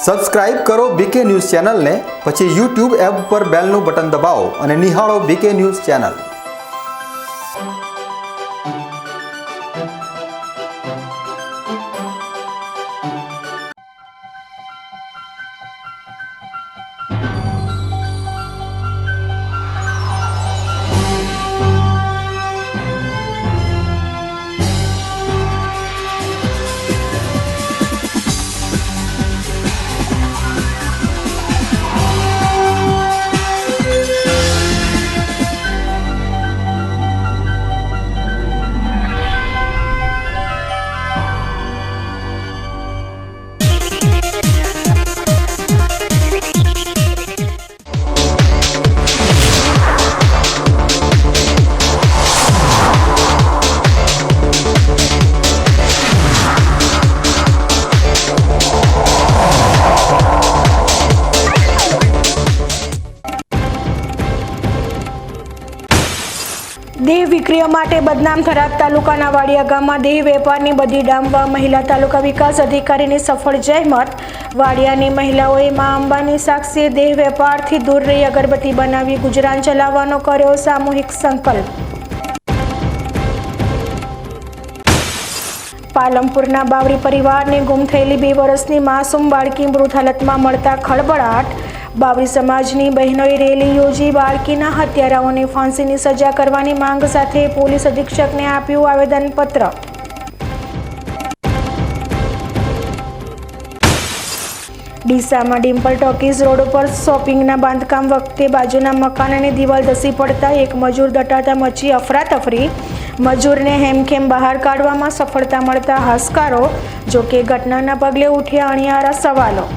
Subscribe કરો બીકે news ચેનલને, પછી યુટ્યુબ એપ પર બેલનું બટન દબાવો અને નિહાળો બીકે ન્યૂઝ ચેનલ। દેહ વિક્રય માટે બદનામ થરાદ તાલુકાના વાડિયા ગામમાં દેહ વેપારની બધી ડામવા મહિલા તાલુકા વિકાસ અધિકારીની સફળ જહેમત। વાડિયાની મહિલાઓએ મા અંબાની સાક્ષીએ દેહ વેપારથી દૂર રહી અગરબત્તી બનાવી ગુજરાન ચલાવવાનો કર્યો સામૂહિક સંકલ્પ। પાલમપુરના બાવરી પરિવારને ગુમ થયેલી 2 વર્ષની માસૂમ બાળકી મૃત હાલતમાં મળતા ખળબળાટ। બાવરી સમાજની બહેનોએ રેલી યોજી બાળકીના હત્યારાઓને ફાંસીની સજા કરવાની માંગ સાથે પોલીસ અધિક્ષકને આપ્યું આવેદનપત્ર। ડીસામાં ડિમ્પલ ટોકીઝ રોડ પર શોપિંગના બાંધકામ વખતે બાજુના મકાનની દિવાલ ધસી પડતા એક મજૂર દટાતા મચી અફરાતફરી। મજૂરને હેમખેમ બહાર કાઢવામાં સફળતા મળતા હાશકારો। જોકે ઘટનાના પગલે ઉઠ્યા અણિયારા સવાલો।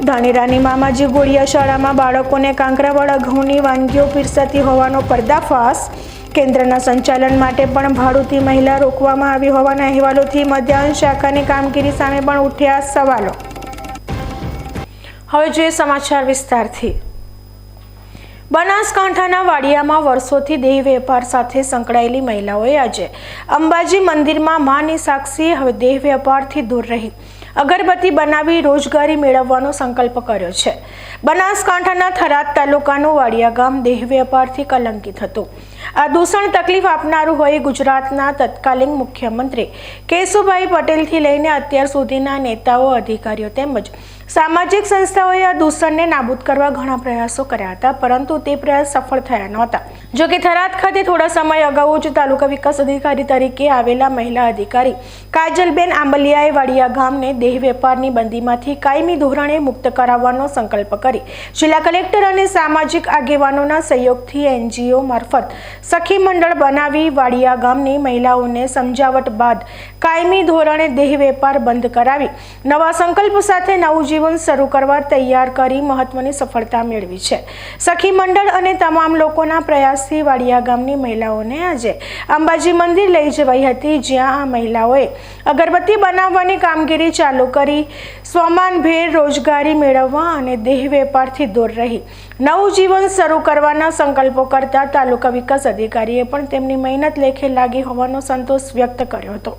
ધાનેરાની મામાજી ગોળિયા શાળામાં બાળકોને કાંકરાવાળા ઘઉંની વાનગીઓ પીરસાતી હોવાનો પર્દાફાશ। કેન્દ્રના સંચાલન માટે પણ ભાડુતી મહિલા રોકવામાં આવી હોવાના અહેવાલોથી મધ્યાહન શાખાની કામગીરી સામે પણ ઉઠ્યા સવાલો। હવે જોઈએ સમાચાર વિસ્તારથી। બનાસકાંઠાના વાડિયામાં વર્ષોથી દેહ વેપાર સાથે સંકળાયેલી મહિલાઓએ આજે અંબાજી મંદિરમાં માની સાક્ષીએ હવે દેહ વેપારથી દૂર રહી અગરબત્તી બનાવી રોજગારી મેળવવાનો સંકલ્પ કર્યો છે। બનાસકાંઠાના થરાદ તાલુકાનું વાડિયા ગામ દેહ વેપારથી કલંકિત હતું। આ દૂષણ તકલીફ આપનારું હોય ગુજરાતના તત્કાલીન મુખ્યમંત્રી કેશુભાઈ પટેલથી લઈને અત્યાર સુધીના નેતાઓ, અધિકારીઓ તેમજ સામાજિક સંસ્થાઓએ આ દૂષણને નાબૂદ કરવા ઘણા પ્રયાસો કર્યા હતા, પરંતુ તે પ્રયાસ સફળ થયા નહોતા। જો કે થરાદ ખાતે થોડા સમય અગાઉ જ તાલુકા વિકાસ અધિકારી તરીકે આવેલા મહિલા અધિકારી કાજલબેન આંબલિયાએ વાડિયા ગામને દેહ વેપારની બંદીમાંથી કાયમી ધોરણે મુક્ત કરાવવાનો સંકલ્પ કરી જિલ્લા કલેક્ટર અને સામાજિક આગેવાનોના સહયોગથી એનજીઓ મારફત સખી મંડળ બનાવી વાડિયા ગામની મહિલાઓને સમજાવટ બાદ કાયમી ધોરણે દેહ વેપાર બંધ કરાવી નવા સંકલ્પ સાથે નવું જીવન શરૂ કરવા તૈયાર કરી મહત્વની સફળતા મેળવી છે। સખી મંડળ અને તમામ લોકોના પ્રયાસથી વાડિયા ગામની મહિલાઓને આજે અંબાજી મંદિર લઈ જવાઈ હતી, જ્યાં આ મહિલાઓએ અગરબત્તી બનાવવાની કામગીરી ચાલુ કરી સ્વમાનભેર રોજગારી મેળવવા અને દેહ વેપારથી દૂર રહી નવું જીવન શરૂ કરવાના સંકલ્પો કરતા તાલુકા વિકાસ અધિકારીએ પણ તેમની મહેનત લેખે લાગી હોવાનો સંતોષ વ્યક્ત કર્યો હતો।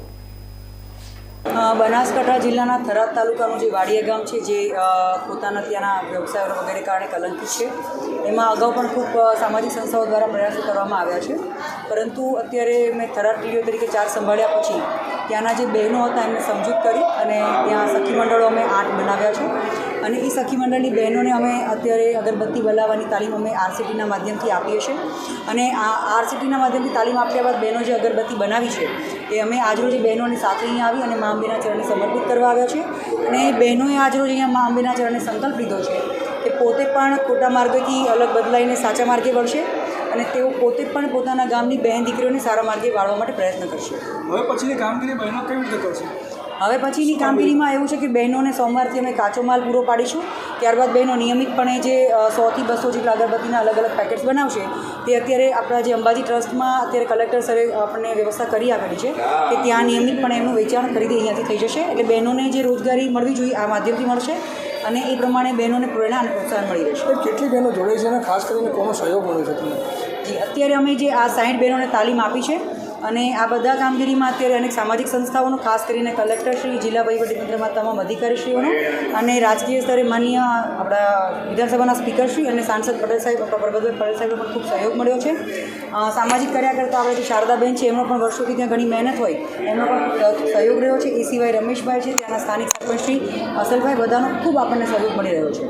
બનાસકાંઠા જિલ્લાના થરાદ તાલુકાનું જે વાડિયા ગામ છે, જે પોતાના ત્યાંના વ્યવસાયો વગેરે કારણે કલંકિત છે, એમાં અગાઉ પણ ખૂબ સામાજિક સંસ્થાઓ દ્વારા પ્રયાસો કરવામાં આવ્યા છે, પરંતુ અત્યારે મેં થરાદ ટીડીઓ તરીકે 4 સંભાળ્યા પછી ત્યાંના જે બહેનો હતા એમને સમજૂત કરી અને ત્યાં સખી મંડળો અમે 8 બનાવ્યા છે અને એ સખી મંડળની બહેનોને અમે અત્યારે અગરબત્તી બનાવવાની તાલીમ અમે આરસીટીના માધ્યમથી આપીએ છીએ અને આ આરસીટીના માધ્યમથી તાલીમ આપ્યા બાદ બહેનો જે અગરબત્તી બનાવી છે એ અમે આજરોજ બહેનોની સાથે અહીંયા આવી અને મા અંબેના ચરણે સમર્પિત કરવા આવ્યા છે અને બહેનોએ આજરોજ અહીંયા મા અંબેના ચરણે સંકલ્પ લીધો છે કે પોતે પણ ખોટા માર્ગેથી અલગ બદલાઈને સાચા માર્ગે વળશે અને તેઓ પોતે પણ પોતાના ગામની બહેન દીકરીઓને સારા માર્ગે વાળવા માટે પ્રયત્ન કરશે। હવે પછીની કામગીરી બહેનો કેવી રીતે કરશે? હવે પછીની કામગીરીમાં એવું છે કે બહેનોને સોમવારથી અમે કાચો માલ પૂરો પાડીશું, ત્યારબાદ બહેનો નિયમિતપણે જે 100 થી 200 જેટલા અગરબત્તીના અલગ અલગ પેકેટ્સ બનાવશે તે અત્યારે આપણા જે અંબાજી ટ્રસ્ટમાં અત્યારે કલેક્ટર સરે આપણને વ્યવસ્થા કરી આપેલી છે કે ત્યાં નિયમિતપણે એમનું વેચાણ ખરીદી અહીંયાથી થઈ જશે, એટલે બહેનોને જે રોજગારી મળવી જોઈએ આ માધ્યમથી મળશે અને એ પ્રમાણે બહેનોને પ્રેરણા અને પ્રોત્સાહન મળી રહેશે। કેટલી બહેનો જોડે છે અને ખાસ કરીને કોનો સહયોગ મળ્યો છે તમને? જી, અત્યારે અમે જે આ 60 બહેનોને તાલીમ આપી છે અને આ બધા કામગીરીમાં અત્યારે અનેક સામાજિક સંસ્થાઓનો, ખાસ કરીને કલેક્ટરશ્રી, જિલ્લા વહીવટીતંત્રમાં તમામ અધિકારીશ્રીઓનો અને રાજકીય સ્તરે માન્ય આપણા વિધાનસભાના સ્પીકરશ્રી અને સાંસદ પટેલ સાહેબ, ડૉક્ટર પરબતભાઈ પટેલ સાહેબનો પણ ખૂબ સહયોગ મળ્યો છે. સામાજિક કાર્યકર્તા આપણે જે શારદાબેન છે એમનો પણ વર્ષોથી ત્યાં ઘણી મહેનત હોય એમનો પણ સહયોગ રહ્યો છે. એ સિવાય રમેશભાઈ છે, ત્યાંના સ્થાનિક સરપંચશ્રી અસલભાઈ, બધાનો ખૂબ આપણને સહયોગ મળી રહ્યો છે.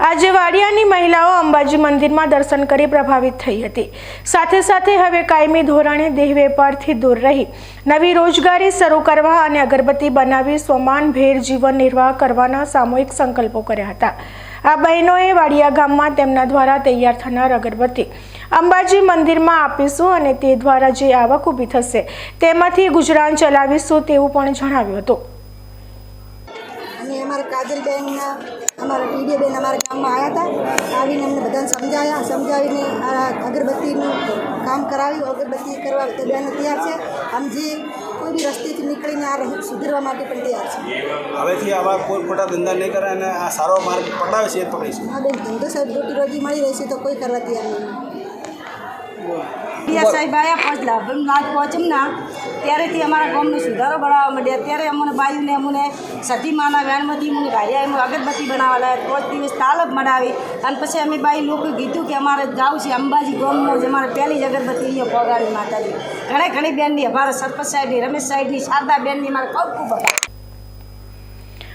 આજે વાડિયાની મહિલાઓ અંબાજી મંદિરમાં દર્શન કરી પ્રભાવિત થઈ હતી. સાથે સાથે હવે કાયમી ધોરણે દેહ વેપારથી દૂર રહી નવી રોજગારી શરૂ કરવા અને અગરબત્તી બનાવી સ્વમાનભેર જીવન નિર્વાહ કરવાના સામૂહિક સંકલ્પો કર્યા હતા. આ બહેનોએ વાડિયા ગામમાં તેમના દ્વારા તૈયાર થનાર અગરબત્તી અંબાજી મંદિરમાં આપીશું અને તે દ્વારા જે આવક ઊભી થશે તેમાંથી ગુજરાન ચલાવીશું તેવું પણ જણાવ્યું હતું. અને અમારા કાજલબેન, અમારા ટીડીબેન અમારા ગામમાં આવ્યા હતા. આવીને અમને બધાને સમજાવીને આ અગરબત્તીનું કામ કરાવ્યું. અગરબત્તી કરવા તે બહેનો તૈયાર છે. આમ જે કોઈ બી રસ્તેથી નીકળીને આ સુધરવા માટે પણ તૈયાર છે. હવેથી આવા કોઈ ખોટા ધંધા નહીં કરે અને આ સારો માર્ગ પટાવે છે એ પકડીશું. હા બેન, ધંધો સાહેબ રોટી રોજી મળી રહેશે તો કોઈ કરવા તૈયાર નહીં. સાહેબ આવ્યા પાંચ લાભ પહોંચમ ના ત્યારેથી અમારા ગામનો સુધારો બનાવવા માંડ્યા. ત્યારે અમને બાયુને અમને સતી માના વેણમાંથી મને ભાર્યા એમ અગરબત્તી બનાવવા લાગ્યા. 5 દિવસ તાલબ બનાવી અને પછી અમે બાઈ લોકો કીધું કે અમારે જવું છે અંબાજી ગામમાં જ અમારે પહેલી જ અગરબત્તી અહીંયા પહોંચાડી માતાજી. ઘણી બેનની અમારા સરપંચ સાહેબની, રમેશ સાહેબની, શારદા બેનની મારે ખૂબ હતા.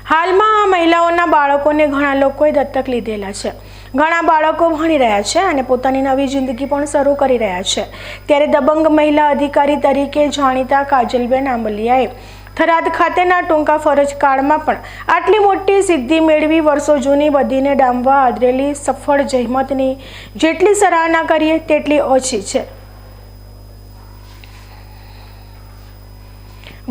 હાલમાં આ મહિલાઓના બાળકોને ઘણા લોકોએ દત્તક લીધેલા છે. ઘણા બાળકો ભણી રહ્યા છે અને પોતાની નવી જિંદગી પણ શરૂ કરી રહ્યા છે. ત્યારે દબંગ મહિલા અધિકારી તરીકે જાણીતા કાજલબેન આંબલિયાએ થરાદ ખાતેના ટૂંકા ફરજ કાળમાં પણ આટલી મોટી સિદ્ધિ મેળવી વર્ષો જૂની બદીને ડામવા આદરેલી સફળ જહેમતની જેટલી સરાહના કરીએ તેટલી ઓછી છે.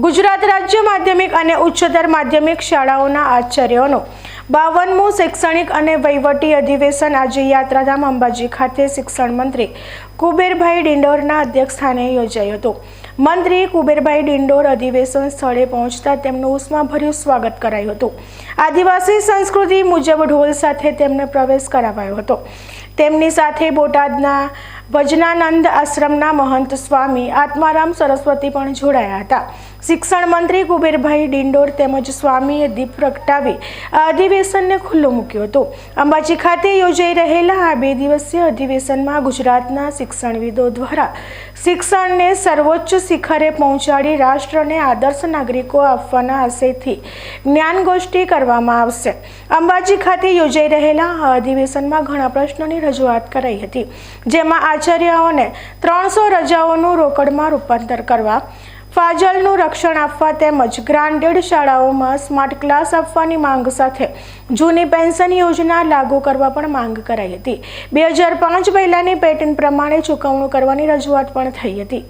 ગુજરાત રાજ્ય માધ્યમિક અને ઉચ્ચતર માધ્યમિક શાળાઓના આચાર્યોનું 52મું શૈક્ષણિક અને વહીવટી અધિવેશન આજે યાત્રાધામ અંબાજી ખાતે શિક્ષણ મંત્રી કુબેરભાઈ ડિંડોરના અધ્યક્ષસ્થાને યોજાયું હતું. મંત્રી કુબેરભાઈ ડિંડોર અધિવેશન સ્થળે પહોંચતા તેમનું ઉષ્માભર્યું સ્વાગત કરાયું હતું. આદિવાસી સંસ્કૃતિ મુજબ ઢોલ સાથે તેમને પ્રવેશ કરાવાયો હતો. તેમની સાથે બોટાદના ભજનાનંદ આશ્રમના મહંત સ્વામી આત્મારામ સરસ્વતી પણ જોડાયા હતા. શિક્ષણ મંત્રી કુબેરભાઈ ડિંડોર તેમજ સ્વામીએ દીપ પ્રગટાવી આ અધિવેશનને ખુલ્લું મૂક્યું હતું. અંબાજી ખાતે યોજાઈ રહેલા આ 2 દિવસીય અધિવેશનમાં ગુજરાતના શિક્ષણવિદો દ્વારા શિક્ષણને સર્વોચ્ચ શિખરે પહોંચાડી રાષ્ટ્રને આદર્શ નાગરિકો આપવાના આશયથી જ્ઞાનગોષ્ઠી કરવામાં આવશે. અંબાજી ખાતે યોજાઈ રહેલા આ અધિવેશનમાં ઘણા પ્રશ્નોની રજૂઆત કરાઈ હતી, જેમાં આચાર્યોને 300 રજાઓનું રોકડમાં રૂપાંતર કરવા, ફાજલનું રક્ષણ આપવા તેમજ ગ્રાન્ટેડ શાળાઓમાં સ્માર્ટ ક્લાસ આપવાની માંગ સાથે જૂની પેન્શન યોજના લાગુ કરવા પણ માંગ કરાઈ હતી. 2005 પહેલાની પેટર્ન પ્રમાણે ચૂકવણું કરવાની રજૂઆત પણ થઈ હતી.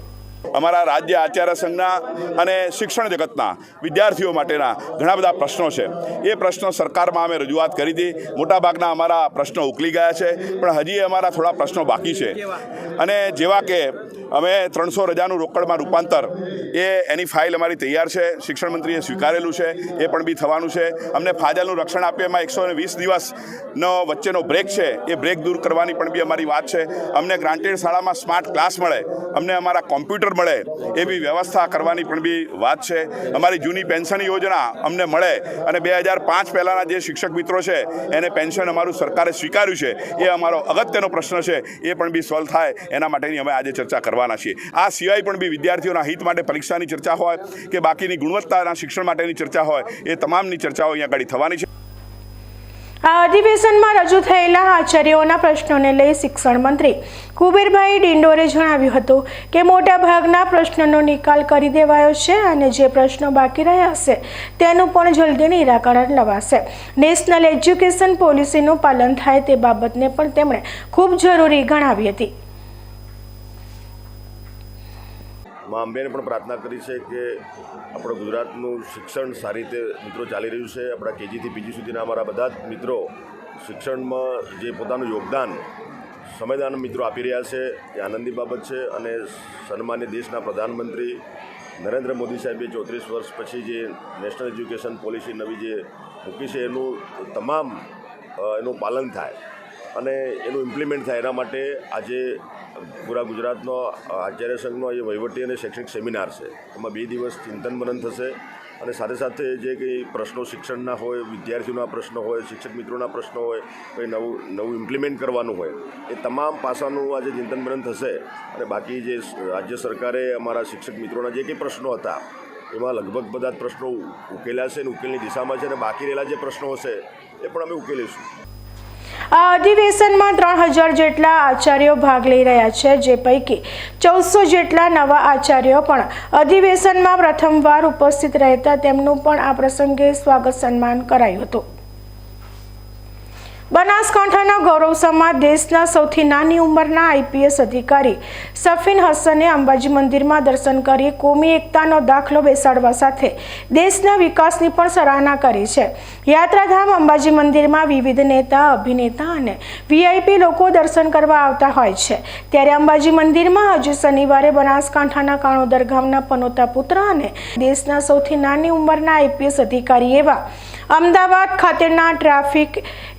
અમારા રાજ્ય આચાર્ય સંઘના અને શિક્ષણ જગતના વિદ્યાર્થીઓ માટેના ઘણા બધા પ્રશ્નો છે. એ પ્રશ્નો સરકારમાં અમે રજૂઆત કરી હતી. મોટાભાગના અમારા પ્રશ્નો ઉકલી ગયા છે, પણ હજી અમારા થોડા પ્રશ્નો બાકી છે. અને જેવા કે અમે 300 રજાનું રોકડમાં રૂપાંતર એની ફાઇલ અમારી તૈયાર છે. શિક્ષણ મંત્રીએ સ્વીકારેલું છે, એ પણ બી થવાનું છે. અમને ફાજલનું રક્ષણ આપીએ, એમાં 120 દિવસનો વચ્ચેનો બ્રેક છે, એ બ્રેક દૂર કરવાની પણ બી અમારી વાત છે. અમને ગ્રાન્ટેડ શાળામાં સ્માર્ટ ક્લાસ મળે, અમને અમારા કોમ્પ્યુટર મળે એવી વ્યવસ્થા કરવાની પણ બી વાત છે. અમારી જૂની પેન્શન યોજના અમને મળે અને 2005 પહેલાંના જે શિક્ષક મિત્રો છે એને પેન્શન અમારું સરકારે સ્વીકાર્યું છે, એ અમારો અગત્યનો પ્રશ્ન છે. એ પણ બી સોલ્વ થાય એના માટેની અમે આજે ચર્ચા કરવાના છીએ. આ સિવાય પણ બી વિદ્યાર્થીઓના હિત માટે પરીક્ષાની ચર્ચા હોય કે બાકીની ગુણવત્તાના શિક્ષણ માટેની ચર્ચા હોય, એ તમામની ચર્ચાઓ અહીંયા આગળ થવાની છે. આ અધિવેશનમાં રજૂ થયેલા આચાર્યોના પ્રશ્નોને લઈ શિક્ષણ મંત્રી કુબેરભાઈ ડિંડોરે જણાવ્યું હતું કે મોટા ભાગના પ્રશ્નોનો નિકાલ કરી દેવાયો છે અને જે પ્રશ્નો બાકી રહ્યા હશે તેનું પણ જલ્દી નિરાકરણ લવાશે. નેશનલ એજ્યુકેશન પોલિસીનું પાલન થાય તે બાબતને પણ તેમણે ખૂબ જરૂરી ગણાવી હતી. મા અંબેને પણ પ્રાર્થના કરી છે કે આપણું ગુજરાતનું શિક્ષણ સારી રીતે મિત્રો ચાલી રહ્યું છે. આપણા કેજીથી પીજી સુધીના અમારા બધા જ મિત્રો શિક્ષણમાં જે પોતાનું યોગદાન સમયદાન મિત્રો આપી રહ્યા છે, એ આનંદની બાબત છે. અને સન્માન્ય દેશના પ્રધાનમંત્રી નરેન્દ્ર મોદી સાહેબે 34 વર્ષ પછી જે નેશનલ એજ્યુકેશન પોલિસી નવી જે મૂકી છે એનું તમામ એનું પાલન થાય અને એનું ઇમ્પ્લિમેન્ટ થાય, એના માટે આજે પૂરા ગુજરાતનો આચાર્ય સંઘનો એ વહીવટી અને શૈક્ષણિક સેમિનાર છે. એમાં 2 દિવસ ચિંતન મનન થશે અને સાથે સાથે જે કંઈ પ્રશ્નો શિક્ષણના હોય, વિદ્યાર્થીઓના પ્રશ્નો હોય, શિક્ષક મિત્રોના પ્રશ્નો હોય, કંઈ નવું ઇમ્પ્લિમેન્ટ કરવાનું હોય, એ તમામ પાસાનું આજે ચિંતન મનન થશે. અને બાકી જે રાજ્ય સરકારે અમારા શિક્ષક મિત્રોના જે કંઈ પ્રશ્નો હતા એમાં લગભગ બધા જ પ્રશ્નો ઉકેલ્યા છે અને ઉકેલની દિશામાં છે અને બાકી રહેલા જે પ્રશ્નો હશે એ પણ અમે ઉકેલીશું. આ અધિવેશનમાં 3000 જેટલા આચાર્યો ભાગ લઈ રહ્યા છે, જે પૈકી 1400 જેટલા નવા આચાર્યો પણ અધિવેશનમાં પ્રથમવાર ઉપસ્થિત રહેતા તેમનું પણ આ પ્રસંગે સ્વાગત સન્માન કરાયું હતું. બનાસકાંઠાના ગૌરવ સમાજ દેશના સૌથી નાની ઉંમરના આઈપીએસ અધિકારી સફીન હસને અંબાજી મંદિરમાં દર્શન કરી કોમી એકતાનો દાખલો બેસાડવા સાથે દેશના વિકાસની પણ સરાહના કરી છે. યાત્રાધામ અંબાજી મંદિરમાં વિવિધ નેતા, અભિનેતા અને વીઆઈપી લોકો દર્શન કરવા આવતા હોય છે. ત્યારે અંબાજી મંદિરમાં હજુ શનિવારે બનાસકાંઠાના કાણોદર ગામના પનોતા પુત્ર અને દેશના સૌથી નાની ઉંમરના આઈપીએસ અધિકારી એવા અમદાવાદ ખાતેના ટ્રાફિક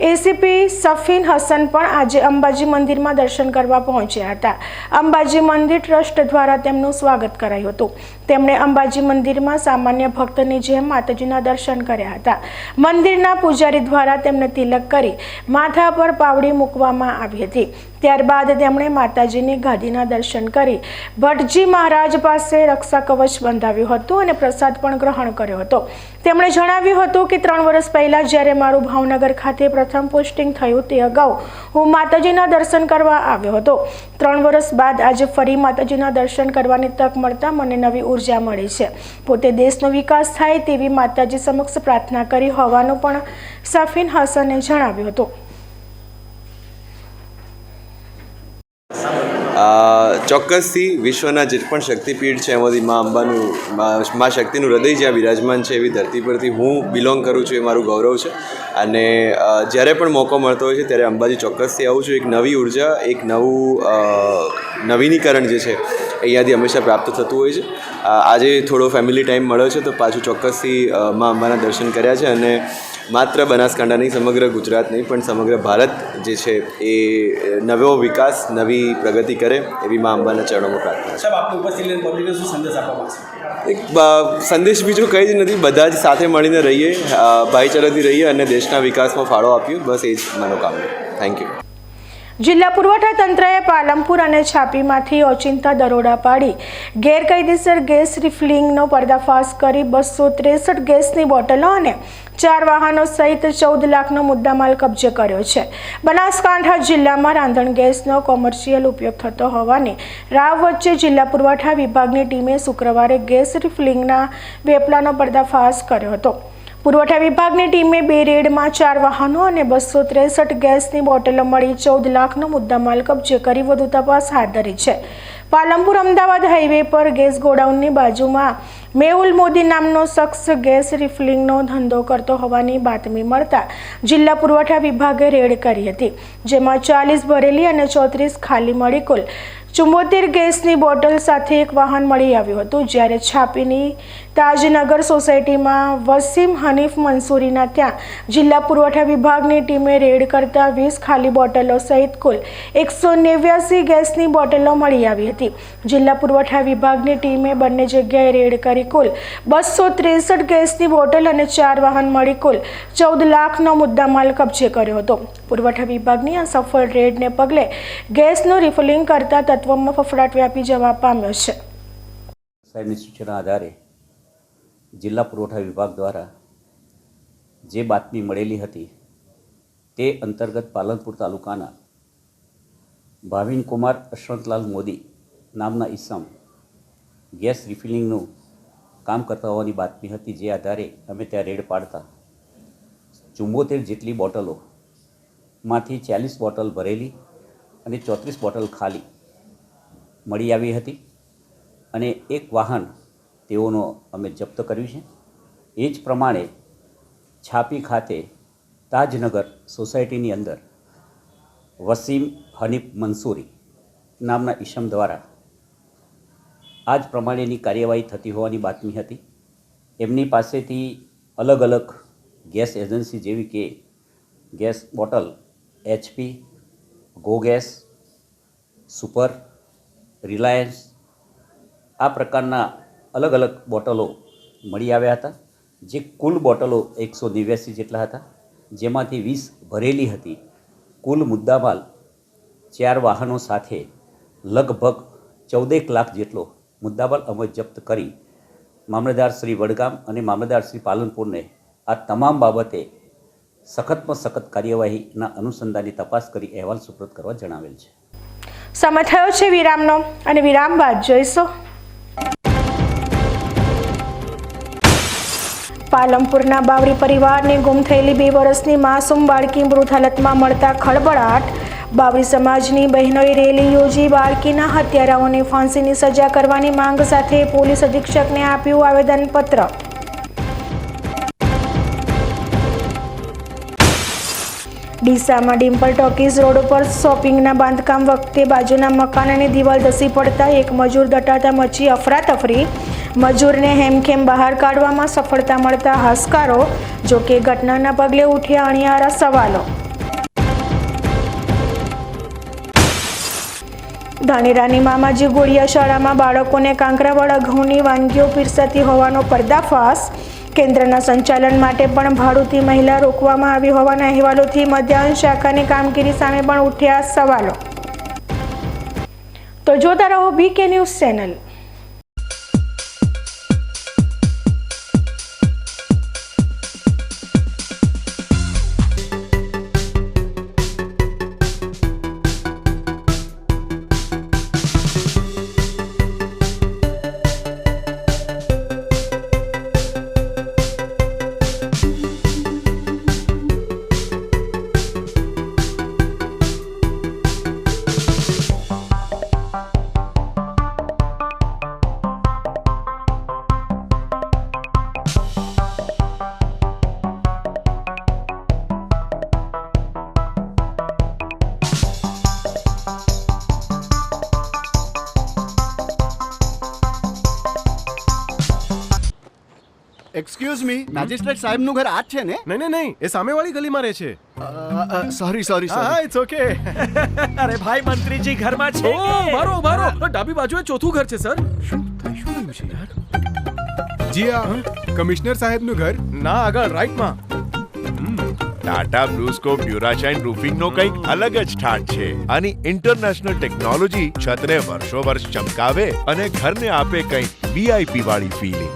એસીપી સફીન હસન પણ આજે અંબાજી મંદિરમાં દર્શન કરવા પહોંચ્યા હતા. અંબાજી મંદિર ટ્રસ્ટ દ્વારા તેમનું સ્વાગત કરાયું હતું. તેમણે અંબાજી મંદિરમાં સામાન્ય ભક્તની જેમ માતાજીના દર્શન કર્યા હતા. મંદિરના પૂજારી દ્વારા તેમને તિલક કરી માથા પર પાવડી મૂકવામાં આવી હતી. ત્યારબાદ તેમણે માતાજીની ગાદીના દર્શન કરી ભટ્ટજી મહારાજ પાસે રક્ષા કવચ બંધાવ્યું હતું અને પ્રસાદ પણ ગ્રહણ કર્યો હતો. તેમણે જણાવ્યું હતું કે 3 વર્ષ પહેલા જ્યારે મારું ભાવનગર ખાતે પ્રથમ પોસ્ટિંગ થયું તે અગાઉ હું માતાજીના દર્શન કરવા આવ્યો હતો. 3 વર્ષ બાદ આજે ફરી માતાજીના દર્શન કરવાની તક મળતા મને નવી ઉર્જા મળી છે. પોતે દેશનો વિકાસ થાય તેવી માતાજી સમક્ષ પ્રાર્થના કરી હોવાનું પણ સફીન હસને જણાવ્યું હતું. ચોક્કસથી વિશ્વના જે પણ શક્તિપીઠ છે એમાંથી મા અંબાનું મા શક્તિનું હૃદય જ્યાં બિરાજમાન છે એવી ધરતી પરથી હું બિલોંગ કરું છું, એ મારું ગૌરવ છે. અને જ્યારે પણ મોકો મળતો હોય છે ત્યારે અંબાજી ચોક્કસથી આવું છું. એક નવી ઉર્જા, એક નવું નવીનીકરણ જે છે અહીંયાથી હંમેશા પ્રાપ્ત થતું હોય છે. આજે થોડો ફેમિલી ટાઈમ મળ્યો છે તો પાછું ચોક્કસથી મા અંબાના દર્શન કર્યા છે. અને માત્ર બનાસકાંઠા નહીં, સમગ્ર ગુજરાત નહીં પણ સમગ્ર ભારત જે છે એ નવો વિકાસ, નવી પ્રગતિ કરે એવી મા અંબાના ચરણોમાં પ્રાર્થના છે. આપની ઉપસ્થિત પબ્લિકને શું સંદેશ આપવામાં આવશે? એક સંદેશ બીજો કંઈ જ નથી, બધા જ સાથે મળીને રહીએ, ભાઈચારાથી રહીએ અને દેશના વિકાસમાં ફાળો આપીએ, બસ એ જ મનોકામના. Thank you. જિલ્લા પુરવઠા તંત્રએ પાલનપુર અને છાપીમાંથી ઓચિંતા દરોડા પાડી ગેરકાયદેસર ગેસ રિફિલિંગનો પર્દાફાશ કરી 263 ગેસની બોટલો અને 4 વાહનો સહિત 14 લાખનો મુદ્દામાલ કબજે કર્યો છે. બનાસકાંઠા જિલ્લામાં રાંધણ ગેસનો કોમર્શિયલ ઉપયોગ થતો હોવાની રાવ વચ્ચે જિલ્લા પુરવઠા વિભાગની ટીમે શુક્રવારે ગેસ રિફિલિંગના વેપલાનો પર્દાફાશ કર્યો હતો. પુરવઠા વિભાગની ટીમે 2 રેડમાં 4 વાહનો અને 263 ગેસની બોટલો મળી 14 લાખનો મુદ્દામાલ કબજે કરી વધુ તપાસ હાથ ધરી છે. પાલનપુર અમદાવાદ હાઈવે પર ગેસ ગોડાઉનની બાજુમાં મેહુલ મોદી નામનો શખ્સ ગેસ રિફિલિંગનો ધંધો કરતો હોવાની બાતમી મળતા જિલ્લા પુરવઠા વિભાગે રેડ કરી હતી, જેમાં 40 ભરેલી અને 34 ખાલી મળી કુલ 74 ગેસની બોટલ સાથે એક વાહન મળી આવ્યું હતું. જ્યારે છાપીની તાજનગર સોસાયટીમાં વસીમ હનીફ મંસૂરીના ત્યાં જિલ્લા પુરવઠા વિભાગની ટીમે રેડ કરતા 20 ખાલી બોટલો સહિત કુલ 189 ગેસની બોટલો મળી આવી હતી. જિલ્લા પુરવઠા વિભાગની ટીમે બંને જગ્યાએ રેડ કરી કુલ 263 ગેસની બોટલ અને 4 વાહન મળી કુલ 14 લાખનો મુદ્દામાલ કબજે કર્યો હતો. પુરવઠા વિભાગની આ સફળ રેડને પગલે ગેસનું રિફિલિંગ કરતા તત્વોમાં ફફડાટ વ્યાપી જવા પામ્યો છે. સાહેબની સૂચના આધારે જિલ્લા પુરવઠા વિભાગ દ્વારા જે બાતમી મળેલી હતી તે અંતર્ગત પાલનપુર તાલુકાના ભાવિન કુમાર અશવંતલાલ મોદી નામના ઈસમ ગેસ રિફિલિંગનું કામ કરતા હોવાની બાતમી હતી. જે આધારે અમે ત્યાં રેડ પાડતા 74 જેટલી બોટલોમાંથી 40 બોટલ ભરેલી અને 34 બોટલ ખાલી મળી આવી હતી અને એક વાહન તેઓનો અમે જપ્ત કર્યું છે. એ જ પ્રમાણે છાપી ખાતે તાજનગર સોસાયટીની અંદર વસીમ હનીફ મંસૂરી નામના ઈસમ દ્વારા આ જ પ્રમાણેની કાર્યવાહી થતી હોવાની બાતમી હતી. એમની પાસેથી અલગ અલગ ગેસ એજન્સી જેવી કે gas bottle HP, go gas, super Reliance આ પ્રકારના અલગ અલગ બોટલો મળી આવ્યા હતા, જે કુલ બોટલો 189 જેટલા હતા, જેમાંથી 20 ભરેલી હતી. કુલ મુદ્દામાલ 4 વાહનો સાથે લગભગ 14 લાખ જેટલો મુદ્દામાલ અમે જપ્ત કરી મામલતદાર શ્રી વડગામ અને મામલતદાર શ્રી પાલનપુરને આ તમામ બાબતે સખતમાં સખત કાર્યવાહીના અનુસંધાનની તપાસ કરી અહેવાલ સુપ્રત કરવા જણાવેલ છે. સમય થયો છે વિરામનો અને વિરામ બાદ જોઈશું પાલનપુરના બાવરી પરિવારને ગુમ થયેલી 2 વર્ષની માસૂમ બાળકી મૃત હાલતમાં મળતા ખળબળાટ. બાવરી સમાજની બહેનોએ રેલી યોજી બાળકીના હત્યારાઓને ફાંસીની સજા કરવાની માંગ સાથે પોલીસ અધિક્ષકને આપ્યું આવેદનપત્ર. ડીસામાં ડિમ્પલ ટોકીઝ રોડ ઉપર શોપિંગના બાંધકામ વખતે બાજુના મકાનની દિવાલ ધસી પડતા એક મજૂર દટાતા મચી અફરાતફરી. મજૂરને હેમખેમ બહાર કાઢવામાં સફળતા મળતા હાશકારો. જોકે ઘટનાના પગલે ઉઠ્યા અણિયારા સવાલો. ધાનેરાની મામાજી ગોળિયા શાળામાં બાળકોને કાંકરાવાળા ઘઉંની વાનગીઓ પીરસાતી હોવાનો પર્દાફાશ. કેન્દ્રના સંચાલન માટે પણ ભાડુતી મહિલા રોકવામાં આવી હોવાના અહેવાલોથી મધ્યાહન શાખાની કામગીરી સામે પણ ઉઠ્યા સવાલો. તો જોતા રહો BK news channel. Excuse me, magistrate સાહેબનું ઘર આ જ છે ને? નહીં નહીં નહીં, એ સામેવાળી ગલીમાં રહે છે. સોરી હા, ઇટ્સ ઓકે. અરે ભાઈ, મંત્રીજી ઘરમાં છે. ઓ મારો ડાબી બાજુએ ચોથું ઘર છે સર. શું થયું છે યાર? જી હા, કમિશનર સાહેબનું ઘર. ના, આગળ રાઈટમાં. ટાટા બ્લુસ્કોપ ડ્યુરાશાઇન રૂફિંગનો કંઈક અલગ જ ઠાઠ છે. આની ઇન્ટરનેશનલ ટેકનોલોજી છતને વર્ષો વર્ષ ચમકાવે અને ઘરને આપે કંઈક VIP વાળી ફીલિંગ.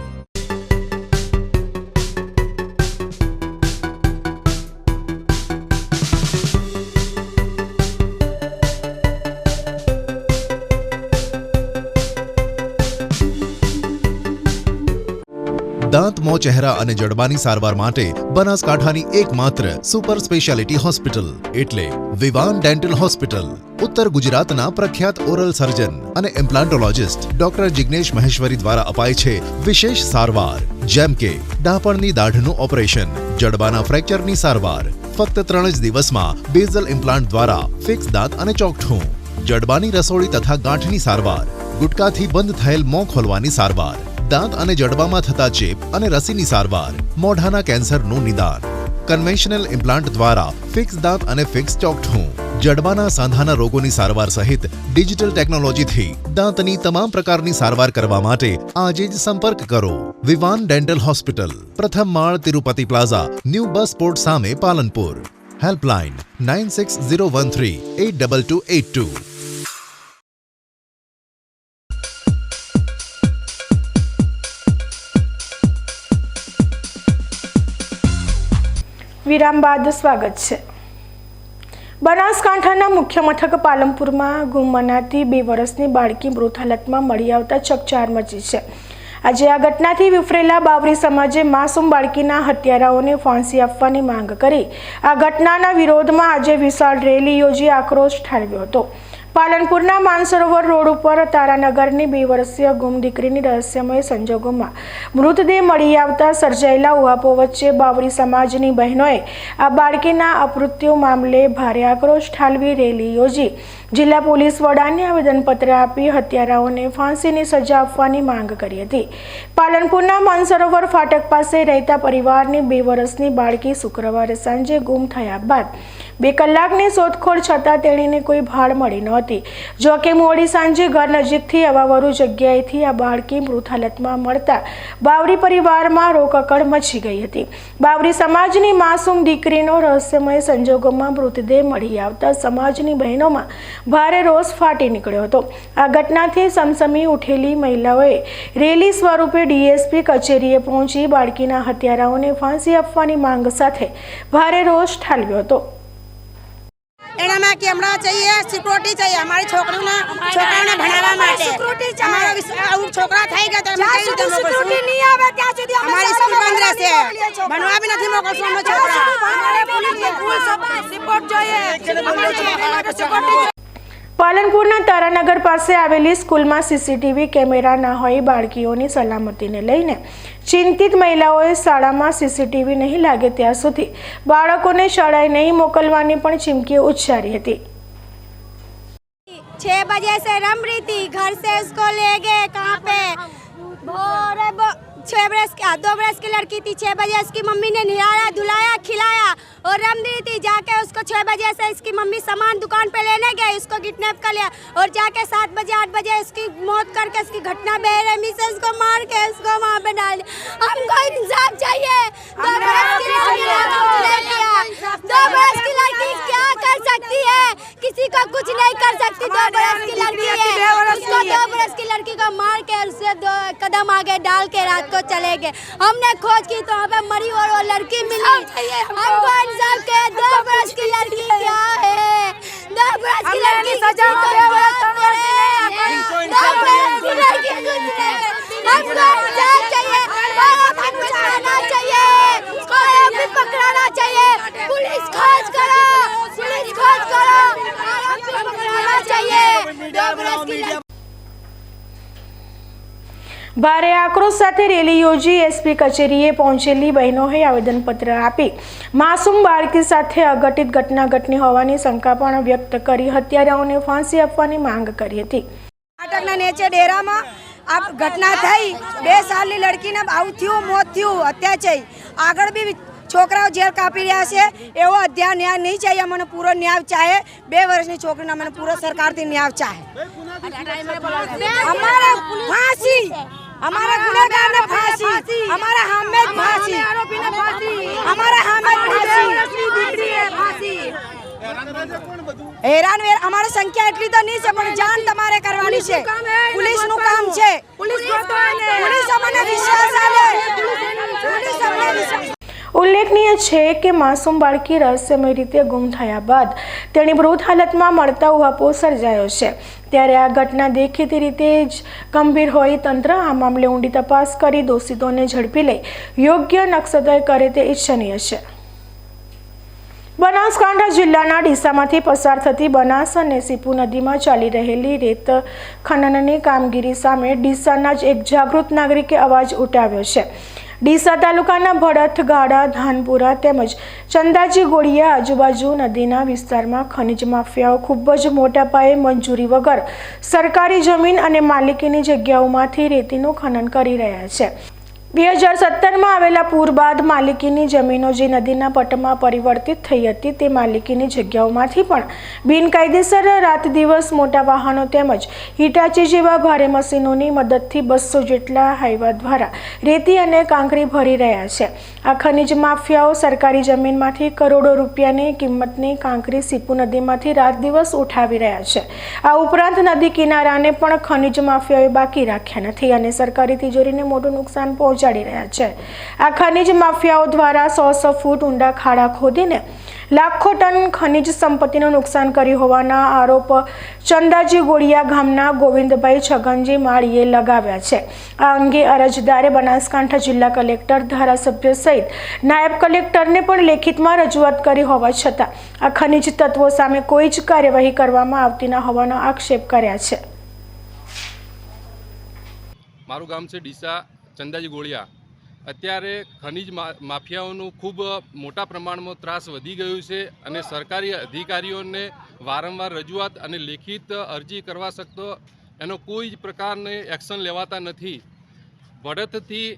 દાંત, મોં, ચહેરા અને જડબાની સારવાર માટે બનાસકાંઠાની એકમાત્ર સુપર સ્પેશિયાલિટી હોસ્પિટલ એટલે વિવાન ડેન્ટલ હોસ્પિટલ. ઉત્તર ગુજરાતના પ્રખ્યાત ઓરલ સર્જન અને ઇમ્પ્લાન્ટોલોજિસ્ટ ડોક્ટર જિગ્નેશ મહેશ્વરી દ્વારા અપાય છે વિશેષ સારવાર, જેમ કે ડાપણની દાઢનું ઓપરેશન, જડબાના ફ્રેક્ચરની સારવાર. ફક્ત 3 જ દિવસમાં બેઝલ ઇમ્પ્લાન્ટ દ્વારા ફિક્સ દાંત અને ચોકઠું, જડબાની રસોળી તથા ગાંઠની સારવાર, ગુટકાથી બંધ થયેલ મોં ખોલવાની સારવાર, દાંત અને જડબામાં થતા ચેપ અને રસીની સારવાર, મોઢાના કેન્સરનું નિદાન. કન્વેન્શનલ ઇમ્પ્લાન્ટ દ્વારા ફિક્સ દાંત અને ફિક્સ ચોકઠું, જડબાના સાંધાના રોગોની સારવાર સહિત ડિજિટલ ટેકનોલોજીથી દાંતની તમામ પ્રકારની સારવાર કરવા માટે આજે જ સંપર્ક કરો. વિવાન ડેન્ટલ હોસ્પિટલ, પ્રથમ માળ, તિરુપતિ પ્લાઝા, ન્યૂ બસ પોર્ટ સામે, પાલનપુર. હેલ્પલાઇન 9601382282. વિરામ બાદ સ્વાગત છે. બનાસકાંઠાના મુખ્ય મથક પાલનપુરમાં ગુમ મનાતી 2 વર્ષની બાળકી મૃત હાલતમાં મળી આવતા ચકચાર મચી છે. આજે આ ઘટનાથી વિફરેલા બાવરી સમાજે માસૂમ બાળકીના હત્યારાઓને ફાંસી આપવાની માંગ કરી આ ઘટનાના વિરોધમાં આજે વિશાળ રેલી યોજી આક્રોશ ઠાલવ્યો હતો. પાલનપુરના માનસરોવર રોડ ઉપર તારાનગરની 2 વર્ષીય ગુમ દીકરીની રહસ્યમય સંજોગોમાં મૃતદેહ મળી આવતા સર્જાયેલા ઉહાપો વચ્ચે બાવરી સમાજની બહેનોએ આ બાળકીના અપમૃત્યુ મામલે ભારે આક્રોશ ઠાલવી રેલી યોજી જિલ્લા પોલીસ વડાને આવેદનપત્ર આપી હત્યારાઓને ફાંસીની સજા આપવાની માંગ કરી હતી. પાલનપુરના માનસરોવર ફાટક પાસે રહેતા પરિવારની 2 વર્ષની બાળકી શુક્રવારે સાંજે ગુમ થયા બાદ 2 કલાકની શોધખોળ છતાં તેણીને કોઈ ભાળ મળી નહોતી. જો કે મોડી સાંજે ઘર નજીકથી અવાવરું જગ્યાએથી આ બાળકી મૃત હાલતમાં મળતા બાવરી પરિવારમાં રોકકળ મચી ગઈ હતી. બાવરી સમાજની માસૂમ દીકરીનો રહસ્યમય સંજોગોમાં મૃતદેહ મળી આવતા સમાજની બહેનોમાં ભારે રોષ ફાટી નીકળ્યો હતો. આ ઘટનાથી સમસમી ઉઠેલી મહિલાઓએ રેલી સ્વરૂપે ડીએસપી કચેરીએ પહોંચી બાળકીના હત્યારાઓને ફાંસી આપવાની માંગ સાથે ભારે રોષ ઠાલવ્યો હતો. એનામાં કેમેરા चाहिए, સિક્યુરિટી चाहिए અમારી છોકરાઓને ભણાવવા માટે. અમારા છોકરા થઈ ગયા તો અમે કઈ રીતે મોકલશું? નહીં આવે ત્યાં સુધી અમારી સ્કૂલ બંધ રહેશે. ભણવા બી નથી મોકલશું અમે છોકરા. અમારે પોલીસની ફૂલ સપોર્ટ જોઈએ. અમારી છોકરાઓને સિક્યુરિટી. પાલનપુરના તારાનગર પાસે આવેલી સ્કૂલમાં સીસીટીવી કેમેરા ન હોય બાળકીઓની સલામતીને લઈને ચિંતિત મહિલાઓએ શાળામાં સીસીટીવી નહીં લાગે ત્યાં સુધી બાળકોને શાળાએ નહીં મોકલવાની પણ ચીમકી ઉચ્ચારી હતી. 6 बजे से रम रही थी, घर से उसको ले गए कहाँ पे 6 बरस की 2 बरस की लड़की थी. 6 बजे उसकी मम्मी ने नहलाया धुलाया खिलाया और रम रही थी. जाके उसको 6 बजे से इसकी मम्मी सामान दुकान पे लेने गए, उसको किडनैप कर लिया और जाके 7 बजे 8 बजे इसकी मौत करके इसकी घटना बेरहमी से उसको मार के उसको वहाँ पे डाल दिया. हमको इंसाफ चाहिए. 2 बरस की लड़की क्या कर सकती है? किसी को कुछ नहीं कर सकती. 2 बरस की लड़की है, उसको 2 बरस की लड़की को मार के उससे 2 कदम आगे डाल के रात को चले गए. हमने खोज की तो हमें मरी और वो लड़की मिली. हमको इंसाफ के 2 बरस की लड़की क्या है? 2 बरस की लड़की सजा हमको इंसाफ चाहिए. पकड़ाना चाहिए, कोई भी पकड़ाना चाहिए. पुलिस खोज करो, पुलिस खोज करो, पकड़ाना चाहिए. 2 बरस की ભારે આક્રોશ સાથે રેલી યોજી એસપી કચેરીએ પહોંચેલી બહેનોએ આવેદનપત્ર આપી માસૂમ બાળકી સાથે અઘટિત ઘટના ઘટની હોવાની શંકા પણ વ્યક્ત કરી હત્યારાઓને ફાંસી આપવાની માંગ કરી હતી. નાટકના નેચે ડેરામાં આ ઘટના થઈ. 2 સાલની લડકીને આવું થયું, મોત થયું, હત્યા થઈ. આગળ બી છોકરાઓ જેલ કાપી રહ્યા છે. એવો અધ્યાય ન્યાય નહીં ચાહીએ. અમને પૂરો ન્યાય ચાહે. 2 વર્ષની છોકરીને અમને પૂરો સરકારથી ન્યાય ચાહે. અમારે ફાંસી, અમારા ગુનેગારને ફાંસી, અમારા હામે ફાંસી, અમારા હામે ફાંસી. હેરાન અમારી સંખ્યા એટલી તો નહીં છે પણ જાન તમારે કરવાની છે. પોલીસનું કામ છે. પોલીસ અમને વિશ્વાસ આલે. પોલીસ અમને વિશ્વાસ. ઉલ્લેખનીય છે કે માસૂમ બાળકી રહસ્યમય રીતે ગુમ થયા બાદ તેની મૃત હાલતમાં મળતા ઉહાપો સર્જાયો છે. ત્યારે આ ઘટના દેખીતી રીતે જ ગંભીર હોય તંત્ર આ મામલે ઊંડી તપાસ કરી દોષિતોને ઝડપી લઈ યોગ્ય નક્સદય કરે તે ઈચ્છનીય છે. બનાસકાંઠા જિલ્લાના ડીસામાંથી પસાર થતી બનાસ અને સીપુ નદીમાં ચાલી રહેલી રેત ખનનની કામગીરી સામે ડીસાના જ એક જાગૃત નાગરિકે અવાજ ઉઠાવ્યો છે. ડીસા તાલુકાના ભડથ, ગાડા, ધાનપુરા તેમજ ચંદાજી ગોળિયા આજુબાજુ નદીના વિસ્તારમાં ખનિજ માફિયાઓ ખૂબ જ મોટા પાયે મંજૂરી વગર સરકારી જમીન અને માલિકીની જગ્યાઓમાંથી રેતીનું ખનન કરી રહ્યા છે. 2017માં આવેલા પૂર બાદ માલિકીની જમીનો જે નદીના પટમાં પરિવર્તિત થઈ હતી તે માલિકીની જગ્યાઓમાંથી પણ બિનકાયદેસર રાત દિવસ મોટા વાહનો તેમજ હિટાચી જેવા ભારે મશીનોની મદદથી 200 જેટલા હાઈવા દ્વારા રેતી અને કાંકરી ભરી રહ્યા છે. આ ખનિજ માફિયાઓ સરકારી જમીનમાંથી કરોડો રૂપિયાની કિંમતની કાંકરી સીપુ નદીમાંથી રાત દિવસ ઉઠાવી રહ્યા છે. આ ઉપરાંત નદી કિનારાને પણ ખનિજ માફિયાઓએ બાકી રાખ્યા નથી અને સરકારી તિજોરીને મોટું નુકસાન પહોંચાડી રહ્યા છે. આ ખનિજ માફિયાઓ દ્વારા 100 ફૂટ ઊંડા ખાડા ખોદીને લાખો ટન ખનિજ સંપત્તિનું નુકસાન કર્યું હોવાના આરોપ ચંદાજી ગોળિયા ગામના ગોવિંદભાઈ છગનજી માળીએ લગાવ્યા છે. આ અંગે અરજદારે બનાસકાંઠા જિલ્લા કલેક્ટર, ધારાસભ્ય સહિત નાયબ કલેક્ટરને પણ લેખિતમાં રજૂઆત કરી હોવા છતાં આ ખનિજ તત્વો સામે કોઈ જ કાર્યવાહી કરવામાં આવતી ન હોવાનો આક્ષેપ કર્યા છે. મારું ગામ છે ડીસા, ચંદાજી ગોળિયા. અત્યારે ખનિજ માફિયાઓનું ખૂબ મોટા પ્રમાણમાં ત્રાસ વધી ગયું છે અને સરકારી અધિકારીઓને વારંવાર રજૂઆત અને લેખિત અરજી કરવા શકતો એનો કોઈ જ પ્રકારને એક્શન લેવાતા નથી. ભડતથી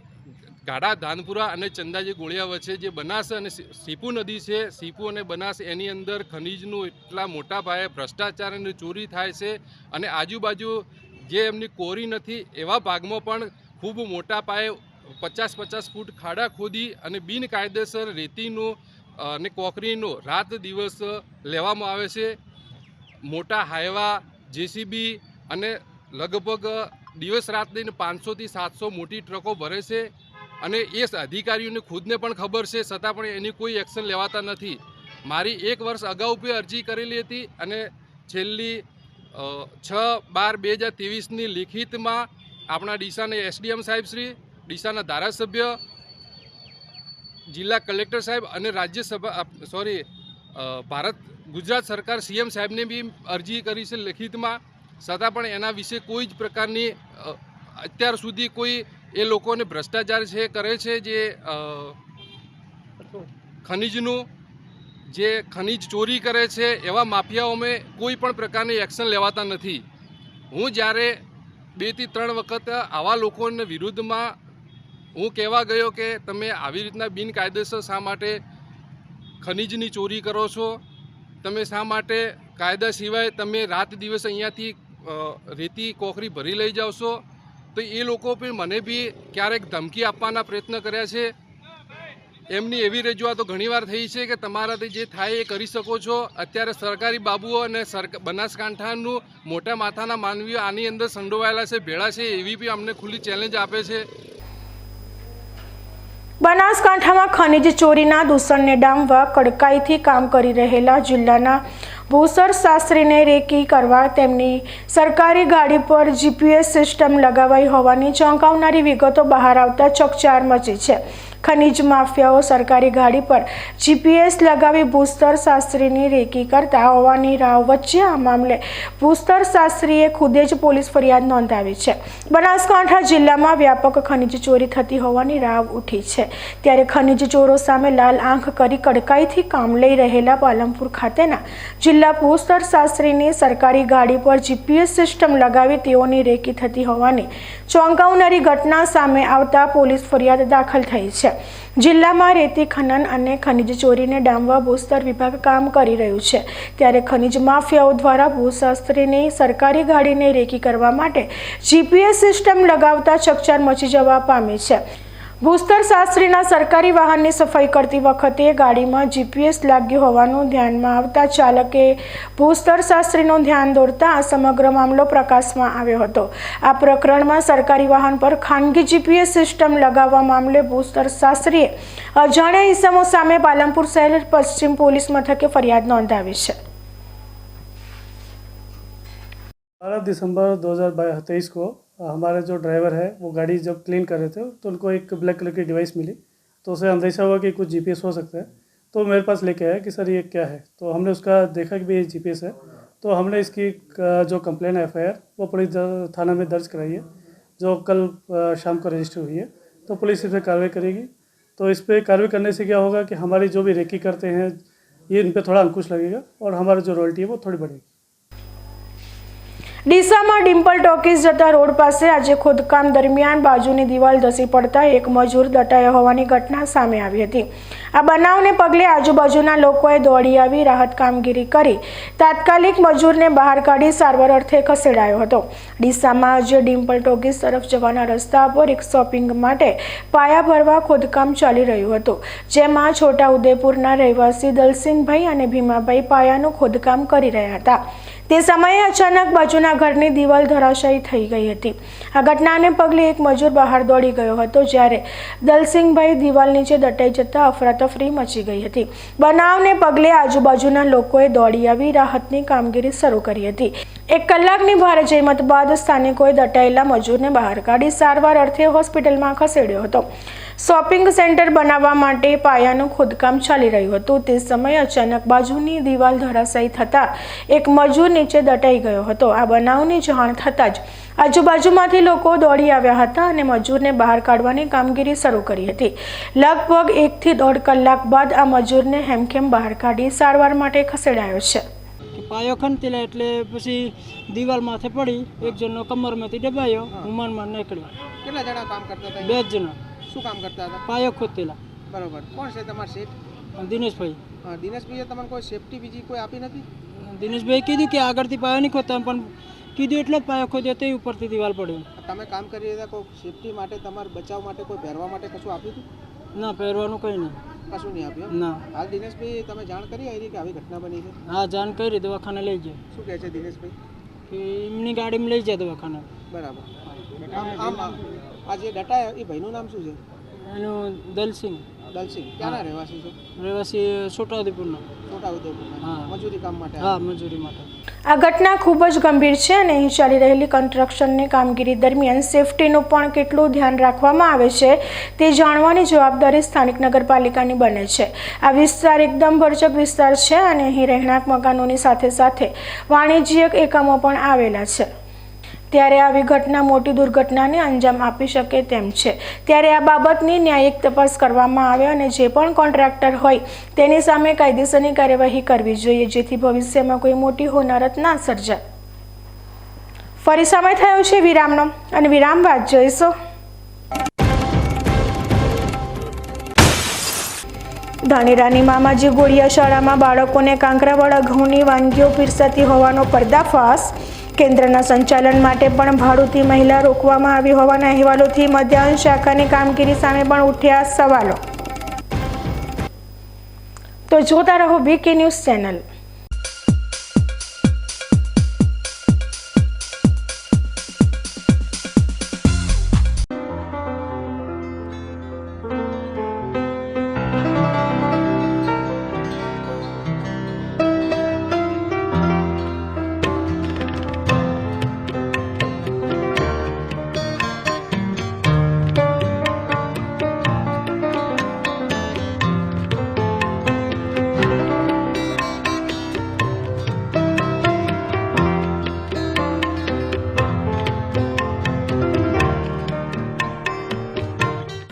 ગાડા ધાનપુરા અને ચંદાજી ગોળિયા વચ્ચે જે બનાસ અને સીપુ નદી છે, સીપુ અને બનાસ, એની અંદર ખનીજનું એટલા મોટા પાયે ભ્રષ્ટાચાર અને ચોરી થાય છે અને આજુબાજુ જે એમની કોરી નથી એવા ભાગમાં પણ ખૂબ મોટા પાયે 50-50 ફૂટ ખાડા ખોદી અને બિનકાયદેસર રેતીનો અને કોકરીનો રાત દિવસ લેવામાં આવે છે. મોટા હાઈવા, જેસીબી અને લગભગ દિવસ રાત લઈને 500 થી 700 મોટી ટ્રકો ભરે છે અને એ અધિકારીઓને ખુદને પણ ખબર છે, છતાં પણ એની કોઈ એક્શન લેવાતા નથી. મારી 1 વર્ષ અગાઉ પણ અરજી કરેલી હતી અને છેલ્લી 6/12/2023ની લિખિતમાં આપણા ડીસાના એસડીએમ સાહેબશ્રી, ડીસાના ધારાસભ્ય, જિલ્લા કલેક્ટર સાહેબ અને ભારત ગુજરાત સરકાર સીએમ સાહેબને બી અરજી કરી છે લિખિતમાં, છતાં પણ એના વિશે કોઈ જ પ્રકારની અત્યાર સુધી કોઈ એ લોકોને ભ્રષ્ટાચાર છે કરે છે, જે ખનીજનું જે ખનીજ ચોરી કરે છે એવા માફિયાઓમાં કોઈ પણ પ્રકારની એક્શન લેવાતા નથી. હું જ્યારે 2 થી 3 વખત આવા લોકોને વિરુદ્ધમાં હું કહેવા ગયો કે તમે આવી રીતના બિનકાયદેસર શા માટે ખનીજની ચોરી કરો છો, તમે શા માટે કાયદા સિવાય તમે રાત દિવસ અહીંયાથી રેતી કોકરી ભરી લઈ જાઓ છો, તો એ લોકો પણ મને બી ક્યારેક ધમકી આપવાના પ્રયત્ન કર્યા છે. એમની એવી રજૂઆતો ઘણીવાર થઈ છે કે તમારાથી જે થાય એ કરી શકો છો. અત્યારે સરકારી બાબુઓ અને બનાસકાંઠાનું મોટા માથાના માનવીઓ આની અંદર સંડોવાયેલા છે, ભેળા છે, એવી બી અમને ખુલ્લી ચેલેન્જ આપે છે. બનાસકાંઠામાં ખનીજ ચોરીના દૂષણને ડામવા કડકાઈથી કામ કરી રહેલા જિલ્લાના ભૂસર શાસ્ત્રીને રેકી કરવા તેમની સરકારી ગાડી પર જીપીએસ સિસ્ટમ લગાવાઈ હોવાની ચોંકાવનારી વિગતો બહાર આવતા ચકચાર મચી છે. ખનીજ માફિયાઓ સરકારી ગાડી પર જીપીએસ લગાવી ભૂસ્તર શાસ્ત્રીની રેકી કરતા હોવાની રાવ વચ્ચે આ મામલે ભૂસ્તર શાસ્ત્રીએ ખુદે જ પોલીસ ફરિયાદ નોંધાવી છે. બનાસકાંઠા જિલ્લામાં વ્યાપક ખનીજ ચોરી થતી હોવાની રાવ ઉઠી છે, ત્યારે ખનીજ ચોરો સામે લાલ આંખ કરી કડકાઈથી કામ લઈ રહેલા પાલનપુર ખાતેના જિલ્લા ભૂસ્તર શાસ્ત્રીની સરકારી ગાડી પર જીપીએસ સિસ્ટમ લગાવી તેઓની રેકી થતી હોવાની ચોંકાવનારી ઘટના સામે આવતા પોલીસ ફરિયાદ દાખલ થઈ છે. જિલ્લામાં રેતી ખનન અને ખનીજ ચોરીને ડામવા ભૂસ્તર વિભાગ કામ કરી રહ્યું છે, ત્યારે ખનીજ માફિયાઓ દ્વારા ભૂશાસ્ત્રીની સરકારી ગાડીને રેકી કરવા માટે જીપીએસ સિસ્ટમ લગાવતા ચકચાર મચી જવા પામી છે. ભૂસ્તર શાસ્ત્રીના સરકારી વાહનની સફાઈ કરતી વખતે ગાડીમાં જીપીએસ લાગ્યું હોવાનું ધ્યાનમાં આવતા ચાલકે ભૂસ્તર શાસ્ત્રીનું ધ્યાન દોરતા આ સમગ્ર મામલો પ્રકાશમાં આવ્યો હતો. આ પ્રકરણમાં સરકારી વાહન પર ખાનગી જીપીએસ સિસ્ટમ લગાવવા મામલે ભૂસ્તર શાસ્ત્રીએ અજાણ્યા ઇસમો સામે પાલનપુર શહેર પશ્ચિમ પોલીસ મથકે ફરિયાદ નોંધાવી છે. 12 दिसंबर 2023 को हमारे जो ड्राइवर है वो गाड़ी जब क्लीन कर रहे थे तो उनको एक ब्लैक कलर की डिवाइस मिली, तो उसे अंदेशा हुआ कि कुछ जीपीएस हो सकता है, तो मेरे पास लेके आया कि सर ये क्या है. तो हमने उसका देखा कि भाई ये जीपीएस है, तो हमने इसकी जो कंप्लेन है FIR वो पुलिस थाना में दर्ज कराई है, जो कल शाम को रजिस्टर हुई है. तो पुलिस इस पर कार्रवाई करेगी. तो इस पर कार्रवाई करने से क्या होगा कि हमारी जो भी रेकी करते हैं ये इन पर थोड़ा अंकुश लगेगा और हमारी जो रॉयल्टी है वो थोड़ी बढ़ेगी. ડીસામાં ડિમ્પલ ટોકીઝ જતા રોડ પાસે આજે ખોદકામ દરમિયાન બાજુની દિવાલ ધસી પડતા એક મજૂર દટાયો હોવાની ઘટના સામે આવી હતી. આ બનાવને પગલે આજુબાજુના લોકોએ દોડી આવી રાહત કામગીરી કરી તાત્કાલિક મજૂરને બહાર કાઢી સારવાર અર્થે ખસેડાયો હતો. ડીસામાં આજે ડિમ્પલ ટોકીઝ તરફ જવાના રસ્તા પર એક શોપિંગ માટે પાયા ભરવા ખોદકામ ચાલી રહ્યું હતું, જેમાં છોટાઉદેપુરના રહેવાસી દલસિંહભાઈ અને ભીમાભાઈ પાયાનું ખોદકામ કરી રહ્યા હતા. તે સમયે અચાનક બાજુના ઘરની દિવાલ ધરાશાયી થઈ ગઈ હતી. આ ઘટનાને પગલે એક મજૂર બહાર દોડી ગયો હતો, જ્યારે દલસિંહભાઈ દિવાલ નીચે દટાઈ જતા અફરાતફરી મચી ગઈ હતી. બનાવને પગલે આજુબાજુના લોકોએ દોડી આવી રાહતની કામગીરી શરૂ કરી હતી. 1 કલાકની ભારે જહેમત બાદ સ્થાનિકોએ દટાયેલા મજૂરને બહાર કાઢી સારવાર અર્થે હોસ્પિટલમાં ખસેડ્યો હતો. શોપિંગ સેન્ટર બનાવવા માટે પાયાનું ખોદકામ ચાલી રહ્યું હતું. તે સમયે અચાનક બાજુની દિવાલ ધરાશાયી થતાં એક મજૂર નીચે દટાઈ ગયો હતો. આ બનાવની જાણ થતાં જ આજુબાજુમાંથી લોકો દોડી આવ્યા હતા અને મજૂરને બહાર કાઢવાની કામગીરી શરૂ કરી હતી. લગભગ 1 થી 1.5 કલાક બાદ આ મજૂરને હેમખેમ બહાર કાઢી સારવાર માટે ખસેડાયો છે. પાયો ખંતેલા એટલે પછી દિવાલ માથે પડી એક જણનો કમરમાંથી દબાયો, હુમાનમાં નીકળ્યો. કેટલા જણા કામ કરતા હતા? 2 જણા. શું કામ કરતા હતા? પાયો ખોદતેલા. બરોબર. કોણ છે તમારા શેઠ? દિનેશભાઈ. દિનેશભાઈએ તમને કોઈ સેફટી બીજી કોઈ આપી નથી? દિનેશભાઈ કીધું કે આગળથી પાયો નહીં ખોદતા, પણ કીધું એટલો જ પાયો ખોદ્યો તે ઉપરથી દિવાલ પડ્યું. તમે કામ કરી રહ્યા કોઈ સેફટી માટે, તમારા બચાવ માટે, કોઈ પહેરવા માટે કશું આપ્યું હતું? ના, પહેરવાનું કંઈ નહીં. કશું નહીં આપ્યું? ના. હાલ દિનેશભાઈ તમે જાણ કરી આવી કે આવી ઘટના બની છે? હા, જાણ કરી, દવાખાને લઈ જાય. શું કહે છે દિનેશભાઈ? કે એમની ગાડીમાં લઈ જાય દવાખાને. બરાબર. આમ આ જે ડટા એ ભાઈનું નામ શું છે? એનું દલસિંહ. દલસિંહ ક્યાંના રહેવાસી છે? રહેવાસી છોટાઉદેપુરના. છોટાઉદેપુરના. હા. મજૂરી કામ માટે? હા, મજૂરી માટે. આ ઘટના ખૂબ જ ગંભીર છે અને અહીં ચાલી રહેલી કન્સ્ટ્રક્શનની કામગીરી દરમિયાન સેફટીનું પણ કેટલું ધ્યાન રાખવામાં આવે છે તે જાણવાની જવાબદારી સ્થાનિક નગરપાલિકાની બને છે. આ વિસ્તાર એકદમ ભરચક વિસ્તાર છે અને અહીં રહેણાંક મકાનોની સાથે સાથે વાણિજ્યિક એકમો પણ આવેલા છે. ત્યારે આવી ઘટના મોટી દુર્ઘટનાને અંજામ આપી શકે તેમ છે. ત્યારે આ બાબતની ન્યાયિક તપાસ કરવામાં આવે અને જે પણ કોન્ટ્રાક્ટર હોય તેની સામે કાયદેસરની કાર્યવાહી કરવી જોઈએ, જેથી ભવિષ્યમાં કોઈ મોટી હોનારત ના સર્જાય. ફરી સમય થયો છે વિરામનો અને વિરામ બાદ જોઈશું ધાનેરાની મામાજી ગોળિયા શાળામાં બાળકોને કાંકરાવાળા ઘઉંની વાનગીઓ પીરસાતી હોવાનો પર્દાફાશ. કેન્દ્રના સંચાલન માટે પણ ભાડુતી મહિલા રોકવામાં આવી હોવાના અહેવાલોથી મધ્યાહન શાખાની કામગીરી સામે પણ ઉઠ્યા સવાલો. તો જોતા રહો બીકે ન્યૂઝ ચેનલ.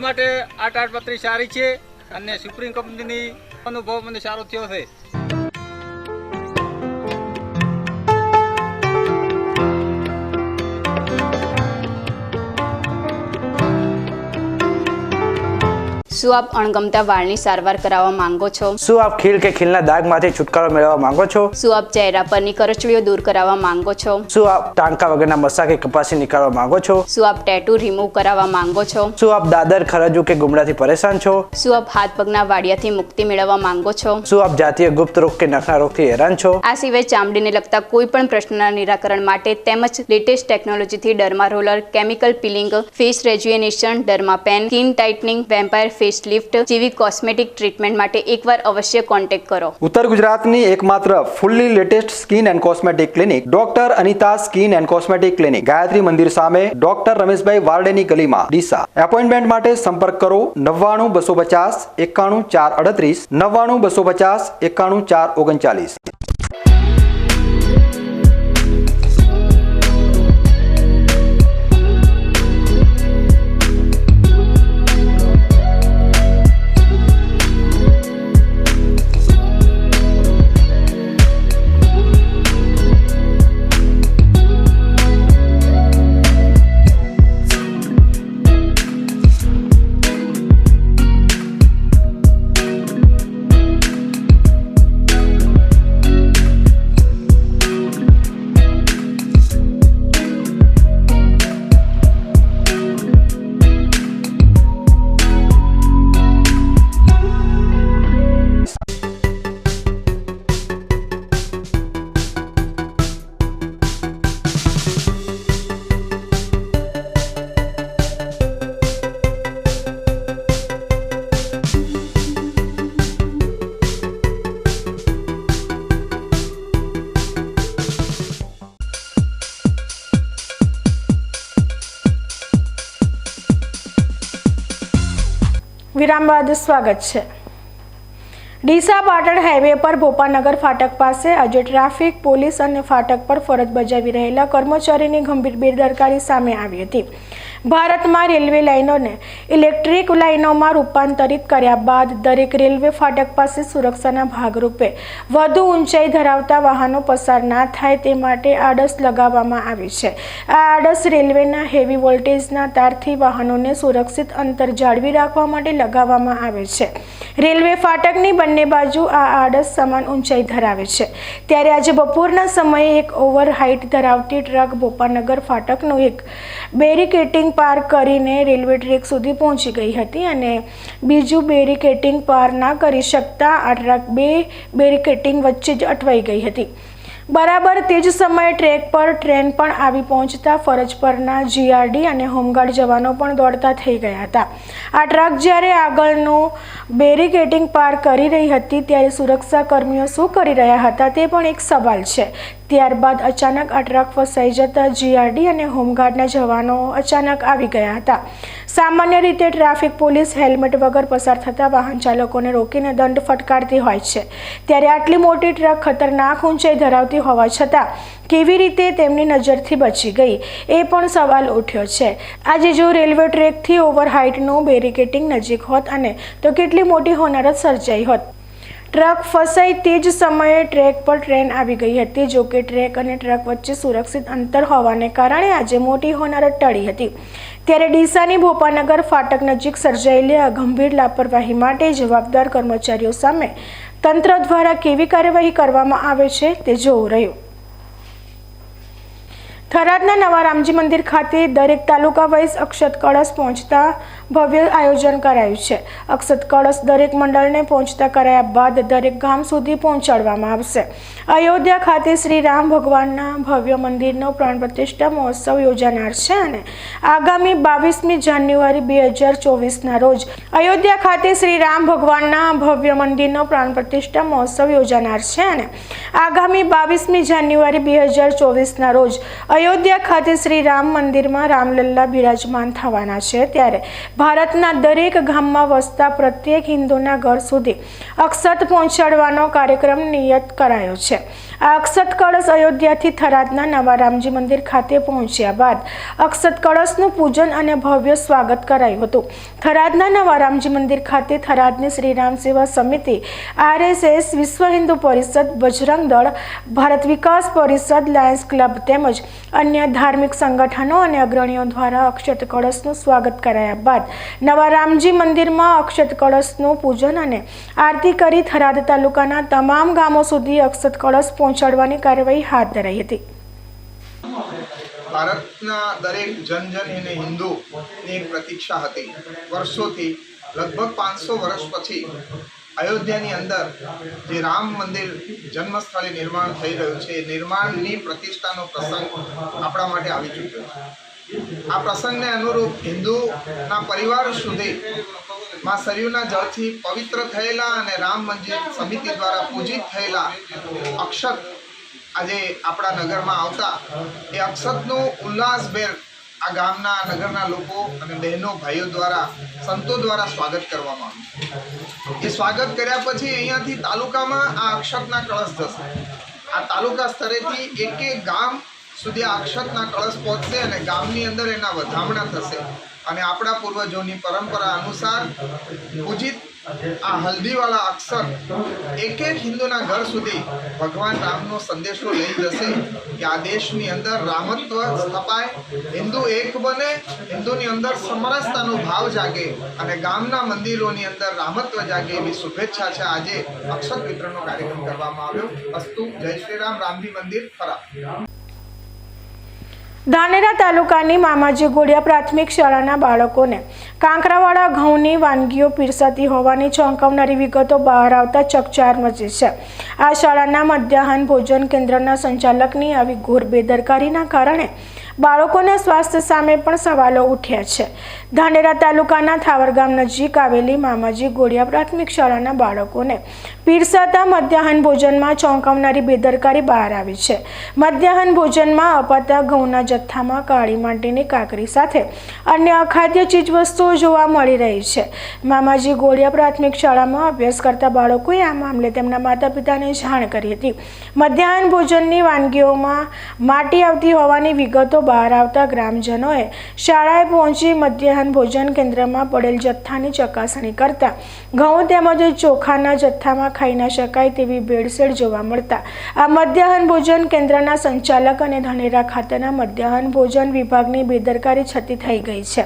માટે આ તાડપત્રી સારી છે અને સુપ્રીમ કંપનીની અનુભવ મને સારો થયો છે. શું આપ અણગમતા વાળની સારવાર કરાવવા માંગો છો? શું આપ ખીલ કે ખીલના દાગમાંથી છુટકારો મેળવવા માંગો છો? શું આપ ચહેરા પરની કરચલીઓ દૂર કરાવવા માંગો છો? શું આપ ટાંકા વગરના મસા કે કપાસી નીકાળવા માંગો છો? શું આપ ટેટુ રિમૂવ કરાવવા માંગો છો? શું આપ દાદર ખરજુ કે ગુમડાથી પરેશાન છો? શું આપ હાથ પગના વાડિયાથી મુક્તિ મેળવવા માંગો છો? શું આપ જાતીય ગુપ્ત રોગ કે નખના રોગથી હેરાન છો? આ સિવાય ચામડીને લગતા કોઈ પણ પ્રશ્નના નિરાકરણ માટે તેમજ લેટેસ્ટ ટેકનોલોજીથી derma roller, chemical peeling, face rejuvenation, derma pen, skin tightening, vampire face lift જેવી કોસ્મેટિક ટ્રીટમેન્ટ માટે એકવાર અવશ્ય કોન્ટેક્ટ કરો. ઉત્તર ગુજરાતની એકમાત્ર fully latest skin and cosmetic clinic doctor Anita skin and cosmetic clinic, Gayatri Mandir સામે, ડોક્ટર રમેશભાઈ વારડેની ગલીમાં, ડીસા. એપોઇન્ટમેન્ટ માટે સંપર્ક કરો 99 250 91 438 99 250 91 439. વિરામ બાદ સ્વાગત છે. ડીસા પાટણ હાઈવે પર ભોપાનગર ફાટક પાસે આજે ટ્રાફિક પોલીસ અને ફાટક પર ફરજ બજાવી રહેલા કર્મચારીની ગંભીર બેદરકારી સામે આવી હતી. ભારતમાં રેલવે લાઇનોને ઇલેક્ટ્રિક લાઇનોમાં રૂપાંતરિત કર્યા બાદ દરેક રેલવે ફાટક પાસે સુરક્ષાના ભાગરૂપે વધુ ઊંચાઈ ધરાવતા વાહનો પસાર ના થાય તે માટે આડસ લગાવવામાં આવી છે. આ આડસ રેલવેના હેવી વોલ્ટેજના તારથી વાહનોને સુરક્ષિત અંતર જાળવી રાખવા માટે લગાવવામાં આવે છે. રેલવે ફાટકની બંને બાજુ આ આડસ સમાન ઊંચાઈ ધરાવે છે. ત્યારે આજે બપોરના સમયે એક ઓવર હાઇટ ધરાવતી ટ્રક ભોપાનગર ફાટકનું એક બેરિકેટિંગ પાર કરીને રેલવે ટ્રેક સુધી પહોંચી ગઈ હતી અને બીજું બેરિકેટિંગ પાર ના કરી શકતા આ ટ્રક બે બેરિકેટિંગ વચ્ચે જ અટવાઈ ગઈ હતી. બરાબર તે જ સમયે ટ્રેક પર ટ્રેન પણ આવી પહોંચતા ફરજ પરના જીઆરડી અને હોમગાર્ડ જવાનો પણ દોડતા થઈ ગયા હતા. આ ટ્રક જ્યારે આગળનું બેરિકેટિંગ પાર કરી રહી હતી ત્યારે સુરક્ષા કર્મીઓ શું કરી રહ્યા હતા તે પણ એક સવાલ છે. ત્યારબાદ અચાનક આ ટ્રક ફસાઈ જતા જીઆરડી અને હોમગાર્ડના જવાનો અચાનક આવી ગયા હતા. સામાન્ય રીતે ટ્રાફિક પોલીસ હેલ્મેટ વગર પસાર થતા વાહન ચાલકોને રોકીને દંડ ફટકારતી હોય છે. ત્યારે આટલી મોટી ટ્રક ખતરનાક ઊંચાઈ ધરાવતી હોવા છતાં કેવી રીતે તેમની નજરથી બચી ગઈ એ પણ સવાલ ઉઠ્યો છે. આજે જો રેલવે ટ્રેકથી ઓવર હાઇટનું બેરિકેટિંગ નજીક હોત અને તો કેટલી મોટી હોનારત સર્જાઈ હોત. ટ્રક ફસાઈ તે જ સમયે ટ્રેક પર ટ્રેન આવી ગઈ હતી. જો કે ટ્રેક અને ટ્રક વચ્ચે સુરક્ષિત અંતર હોવાને કારણે આજે મોટી હોનારત ટળી હતી. ત્યારે ડીસાની ભોપાનગર ફાટક નજીક સર્જાયેલી આ ગંભીર લાપરવાહી માટે જવાબદાર કર્મચારીઓ સામે તંત્ર દ્વારા કેવી કાર્યવાહી કરવામાં આવે છે તે જોવું રહ્યું. થરાદના નવા રામજી મંદિર ખાતે દરેક તાલુકા વાઇઝ અક્ષત કળશ પહોંચતા ભવ્ય આયોજન કરાયું છે. અક્ષત કળશ દરેક મંડળને પહોંચતા કરાયા બાદ દરેક ગામ સુધી પહોંચાડવામાં આવશે. અયોધ્યા ખાતે શ્રી રામ ભગવાનના ભવ્ય મંદિરનો પ્રાણ પ્રતિષ્ઠા મહોત્સવ યોજાનાર છે અને આગામી 22મી જાન્યુઆરી 2024ના રોજ અયોધ્યા ખાતે શ્રી રામ ભગવાનના ભવ્ય મંદિરનો પ્રાણ પ્રતિષ્ઠા મહોત્સવ યોજાનાર છે અને આગામી 22મી જાન્યુઆરી 2024ના રોજ અયોધ્યા ખાતે શ્રી રામ મંદિરમાં રામલલ્લા બિરાજમાન થવાના છે. ત્યારે ભારતના દરેક ગામમાં વસતા પ્રત્યેક હિન્દુના ઘર સુધી અક્ષત પહોંચાડવાનો કાર્યક્રમ નિયત કરાયો છે. આ અક્ષત કળશ અયોધ્યાથી થરાદના નવા રામજી મંદિર ખાતે પહોંચ્યા બાદ અક્ષત કળશનું પૂજન અને ભવ્ય સ્વાગત કરાયું હતું. થરાદના નવા રામજી મંદિર ખાતે થરાદની શ્રી રામ સેવા સમિતિ, RSS, વિશ્વ હિન્દુ પરિષદ, બજરંગ દળ, ભારત વિકાસ પરિષદ, લાયન્સ ક્લબ તેમજ અન્ય ધાર્મિક સંગઠનો અને અગ્રણીઓ દ્વારા અક્ષત કળશનું સ્વાગત કરાયા બાદ નવા રામજી મંદિરમાં અક્ષત કળશનું પૂજન અને આરતી કરી થરાદ તાલુકાના તમામ ગામો સુધી અક્ષત કળશ પહોંચાડવાની કાર્યવાહી હાથ ધરાઈ હતી. ભારતના દરેક જન એને હિન્દુની એક પ્રતીક્ષા હતી. વર્ષોથી લગભગ 500 વર્ષ પછી અયોધ્યાની અંદર જે રામ મંદિર જન્મસ્થળે નિર્માણ થઈ રહ્યું છે એ નિર્માણની પ્રતિષ્ઠાનો પ્રસંગ આપણા માટે આવી ચૂક્યો છે. આ પ્રસંગને અનુરૂપ હિન્દુના પરિવાર સુધી માં સરયુના જળથી પવિત્ર થયેલા અને રામ મંદિર સમિતિ દ્વારા પૂજિત થયેલા અક્ષત આજે આપણા નગરમાં આવતા એ અક્ષતનો ઉલ્લાસભેર આ ગામના નગરના લોકો અને બહેનો ભાઈઓ દ્વારા સંતો દ્વારા સ્વાગત કરવામાં આવ્યું. એ સ્વાગત કર્યા પછી અહીંયાથી તાલુકામાં આ અક્ષતના કળશ જશે. આ તાલુકા સ્તરેથી એક એક ગામ સુધી આ અક્ષતના કળશ પહોંચશે અને ગામની અંદર એના વધામણા થશે અને આપણા પૂર્વજોની પરંપરા અનુસાર પૂજિત આ હલ્દીવાળા અક્ષર એક એક હિન્દુના ઘર સુધી ભગવાન રામનો સંદેશો લઈ જશે કે આ દેશની અંદર રામત્વ સ્થપાય, હિન્દુ એક બને, હિન્દુની અંદર સમરસતાનો ભાવ જાગે અને ગામના મંદિરોની અંદર રામત્વ જાગે એવી શુભેચ્છા છે. આજે અક્ષત વિતરણનો કાર્યક્રમ કરવામાં આવ્યો. અસ્તુ. જય શ્રી રામ. રામજી મંદિર થરાદ. ધાનેરા તાલુકાની મામાજી ગોળિયા પ્રાથમિક શાળાના બાળકોને કાંકરાવાળા ઘઉંની વાનગીઓ પીરસાતી હોવાની ચોંકાવનારી વિગતો બહાર આવતા ચકચાર મચી છે. આ શાળાના મધ્યાહન ભોજન કેન્દ્રના સંચાલકની આવી ઘોર બેદરકારીના કારણે બાળકોના સ્વાસ્થ્ય સામે પણ સવાલો ઉઠ્યા છે. ધાનેરા તાલુકાના થાવર ગામ નજીક આવેલી મામાજી ગોળિયા પ્રાથમિક શાળાના બાળકોને પીરસાતા મધ્યાહન ભોજનમાં ચોંકાવનારી બેદરકારી બહાર આવી છે. મધ્યાહન ભોજનમાં અપાતા ઘઉંના જથ્થામાં કાળી માટીની કાકરી સાથે અન્ય અખાદ્ય ચીજવસ્તુઓ જોવા મળી રહી છે. મામાજી ગોળિયા પ્રાથમિક શાળામાં અભ્યાસ કરતા બાળકોએ આ મામલે તેમના માતા પિતાને જાણ કરી હતી. મધ્યાહન ભોજનની વાનગીઓમાં માટી આવતી હોવાની વિગતો બહાર આવતા ગ્રામજનોએ શાળાએ પહોંચી મધ્યાહન ભોજન કેન્દ્રમાં પડેલ જથ્થાની ચકાસણી કરતા ઘઉં તેમજ ચોખાના જથ્થામાં ખાઈ ન શકાય તેવી ભેળસેળ જોવા મળતા આ મધ્યાહન ભોજન કેન્દ્રના સંચાલક અને ધાનેરા ખાતેના મધ્યાહન ભોજન વિભાગની બેદરકારી છતી થઈ ગઈ છે.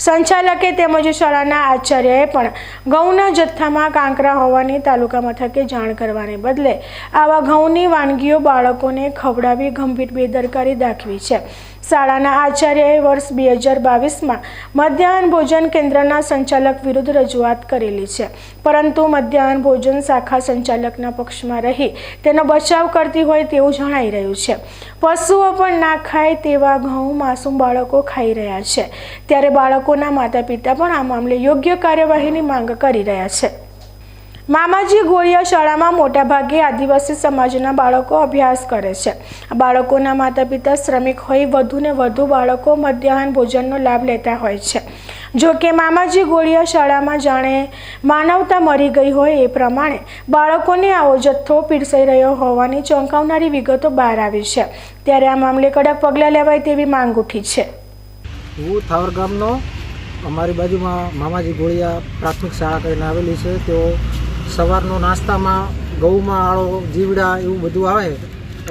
સંચાલકે તેમજ શાળાના આચાર્યએ પણ ઘઉંના જથ્થામાં કાંકરા હોવાની તાલુકા મથકે જાણ કરવાને બદલે આવા ઘઉંની વાનગીઓ બાળકોને ખવડાવી ગંભીર બેદરકારી દાખવી છે. શાળાના આચાર્યએ વર્ષ 2022માં મધ્યાહન ભોજન કેન્દ્રના સંચાલક વિરુદ્ધ રજૂઆત કરેલી છે, પરંતુ મધ્યાહન ભોજન શાખા સંચાલકના પક્ષમાં રહી તેનો બચાવ કરતી હોય તેવું જણાઈ રહ્યું છે. પશુઓ પણ ના ખાય તેવા ઘઉં માસૂમ બાળકો ખાઈ રહ્યા છે, ત્યારે બાળકોના માતા પિતા પણ આ મામલે યોગ્ય કાર્યવાહીની માંગ કરી રહ્યા છે. મામાજી ગોળિયા શાળામાં મોટાભાગે આદિવાસી સમાજના બાળકો અભ્યાસ કરે છે. બાળકોના માતા પિતા શ્રમિક હોય વધુને વધુ બાળકો મધ્યાહન ભોજનનો લાભ લેતા હોય છે. જો કે મામાજી ગોળિયા શાળામાં જાણે માનવતા મરી ગઈ હોય એ પ્રમાણે બાળકોને આવો જથ્થો પીરસાઈ રહ્યો હોવાની ચોંકાવનારી વિગતો બહાર આવી છે, ત્યારે આ મામલે કડક પગલાં લેવાય તેવી માંગ ઉઠી છે. હું થાવર ગામનો, અમારી બાજુમાં મામાજી ગોળિયા પ્રાથમિક શાળા કરીને આવેલી છે. તેઓ સવારનો નાસ્તામાં ઘઉંમાં આળો, જીવડા એવું બધું આવે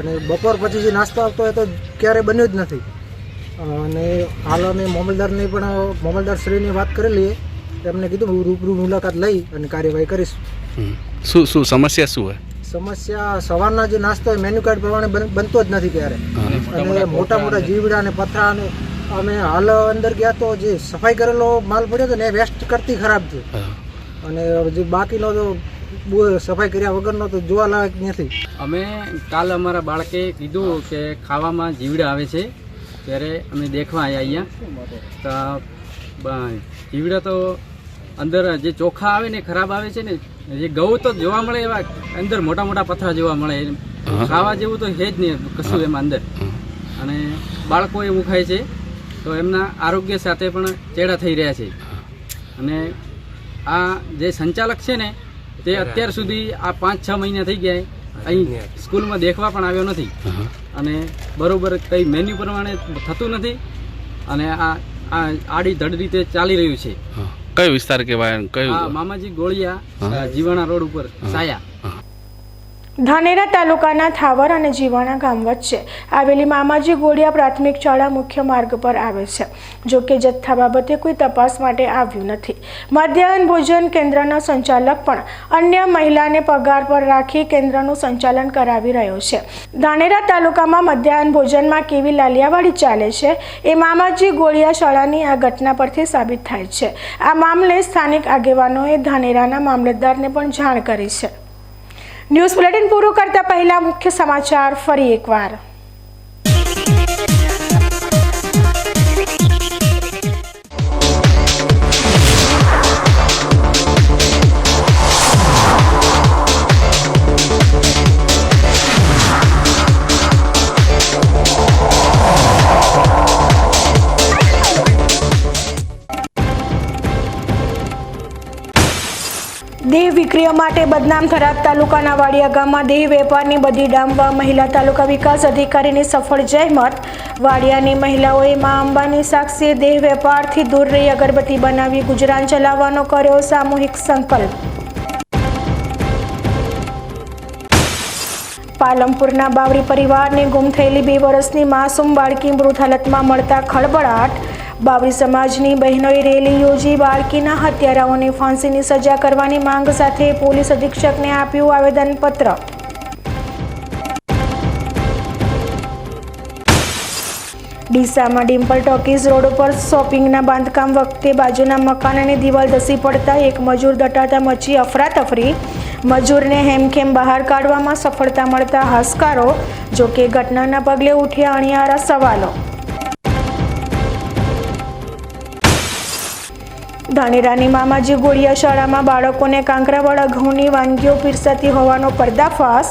અને બપોર પછી જે નાસ્તો આવતો હોય તો ક્યારેય બન્યો જ નથી. અને હાલ અમે મામલદારની પણ મામલદારશ્રીની વાત કરેલી, એમને કીધું હું રૂબરૂ મુલાકાત લઈ અને કાર્યવાહી કરીશ. શું સમસ્યા શું હોય? સમસ્યા સવારના જે નાસ્તો હોય મેન્યુ કાર્ડ પ્રમાણે બનતો જ નથી ક્યારે, અને મોટા મોટા જીવડા અને પથરા. અને અમે હાલ અંદર ગયા તો જે સફાઈ કરેલો માલ પડ્યો હતો ને એ વેસ્ટ કરતી ખરાબ છે, અને જે બાકીનો તો સફાઈ કર્યા વગરનો તો જોવા લાયક નથી. અમે કાલ અમારા બાળકે કીધું કે ખાવામાં જીવડા આવે છે, ત્યારે અમે દેખવા આવ્યા અહીંયા. તો જીવડા તો અંદર જે ચોખા આવે ને ખરાબ આવે છે ને, જે ઘઉં તો જોવા મળે એવા અંદર મોટા મોટા પથરા જોવા મળે, ખાવા જેવું તો છે જ નહીં કશું એમાં અંદર. અને બાળકો એવું ખાય છે તો એમના આરોગ્ય સાથે પણ ચેડા થઈ રહ્યા છે. અને આ જે સંચાલક છે ને તે અત્યાર સુધી આ 5-6 મહિના થઈ ગયા અહીં સ્કૂલમાં દેખવા પણ આવ્યો નથી, અને બરોબર કંઈ મેન્યુ પ્રમાણે થતું નથી, અને આ આડી ધડ રીતે ચાલી રહ્યું છે. કયો વિસ્તાર કહેવાય? કયું? મામાજી ગોળિયા, જીવાણા રોડ ઉપર સાયા. ધાનેરા તાલુકાના થાવર અને જીવાણા ગામ વચ્ચે આવેલી મામાજી ગોળિયા પ્રાથમિક શાળા મુખ્ય માર્ગ પર આવે છે. જો કે જથ્થા બાબતે કોઈ તપાસ માટે આવ્યું નથી. મધ્યાહન ભોજન કેન્દ્રના સંચાલક પણ અન્ય મહિલાને પગાર પર રાખી કેન્દ્રનું સંચાલન કરાવી રહ્યો છે. ધાનેરા તાલુકામાં મધ્યાહન ભોજનમાં કેવી લાલિયાવાડી ચાલે છે એ મામાજી ગોળિયા શાળાની આ ઘટના પરથી સાબિત થાય છે. આ મામલે સ્થાનિક આગેવાનોએ ધાનેરાના મામલતદારને પણ જાણ કરી છે. ન્યૂઝ બુલેટિન પૂરું કરતા પહેલા મુખ્ય સમાચાર ફરી એકવાર. દેહ વિક્રય માટે બદનામ થરાદ તાલુકાના વાડિયા ગામમાં દેહ વેપારની બધી ડામવા મહિલા તાલુકા વિકાસ અધિકારીની સફળ જહેમત. વાડિયાની મહિલાઓએ મા અંબાની સાક્ષીએ દેહ વેપારથી દૂર રહી અગરબત્તી બનાવી ગુજરાન ચલાવવાનો કર્યો સામૂહિક સંકલ્પ. પાલમપુરના બાવરી પરિવારને ગુમ થયેલી 2 વર્ષની માસૂમ બાળકી મૃત હાલતમાં મળતા ખળબળાટ. બાવરી સમાજની બહેનોએ રેલી યોજી બાળકીના હત્યારાઓને ફાંસીની સજા કરવાની માંગ સાથે પોલીસ અધિક્ષકને આપ્યું આવેદનપત્ર. ડીસામાં ડિમ્પલ ટોકીઝ રોડ ઉપર શોપિંગના બાંધકામ વખતે બાજુના મકાનની દિવાલ ધસી પડતા એક મજૂર દટાતા મચી અફરાતફરી. મજૂરને હેમખેમ બહાર કાઢવામાં સફળતા મળતા હાશકારો. જોકે ઘટનાના પગલે ઉઠ્યા અણિયારા સવાલો. ધાનેરાની મામાજી ગોળિયા શાળામાં બાળકોને કાંકરાવાળા ઘઉંની વાનગીઓ પીરસાતી હોવાનો પર્દાફાશ.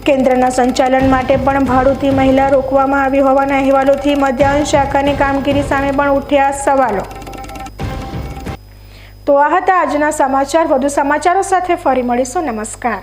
કેન્દ્રના સંચાલન માટે પણ ભાડુતી મહિલા રોકવામાં આવી હોવાના અહેવાલોથી મધ્યાહન શાખાની કામગીરી સામે પણ ઉઠ્યા સવાલો. તો આ હતા આજના સમાચાર. વધુ સમાચારો સાથે ફરી મળીશું. નમસ્કાર.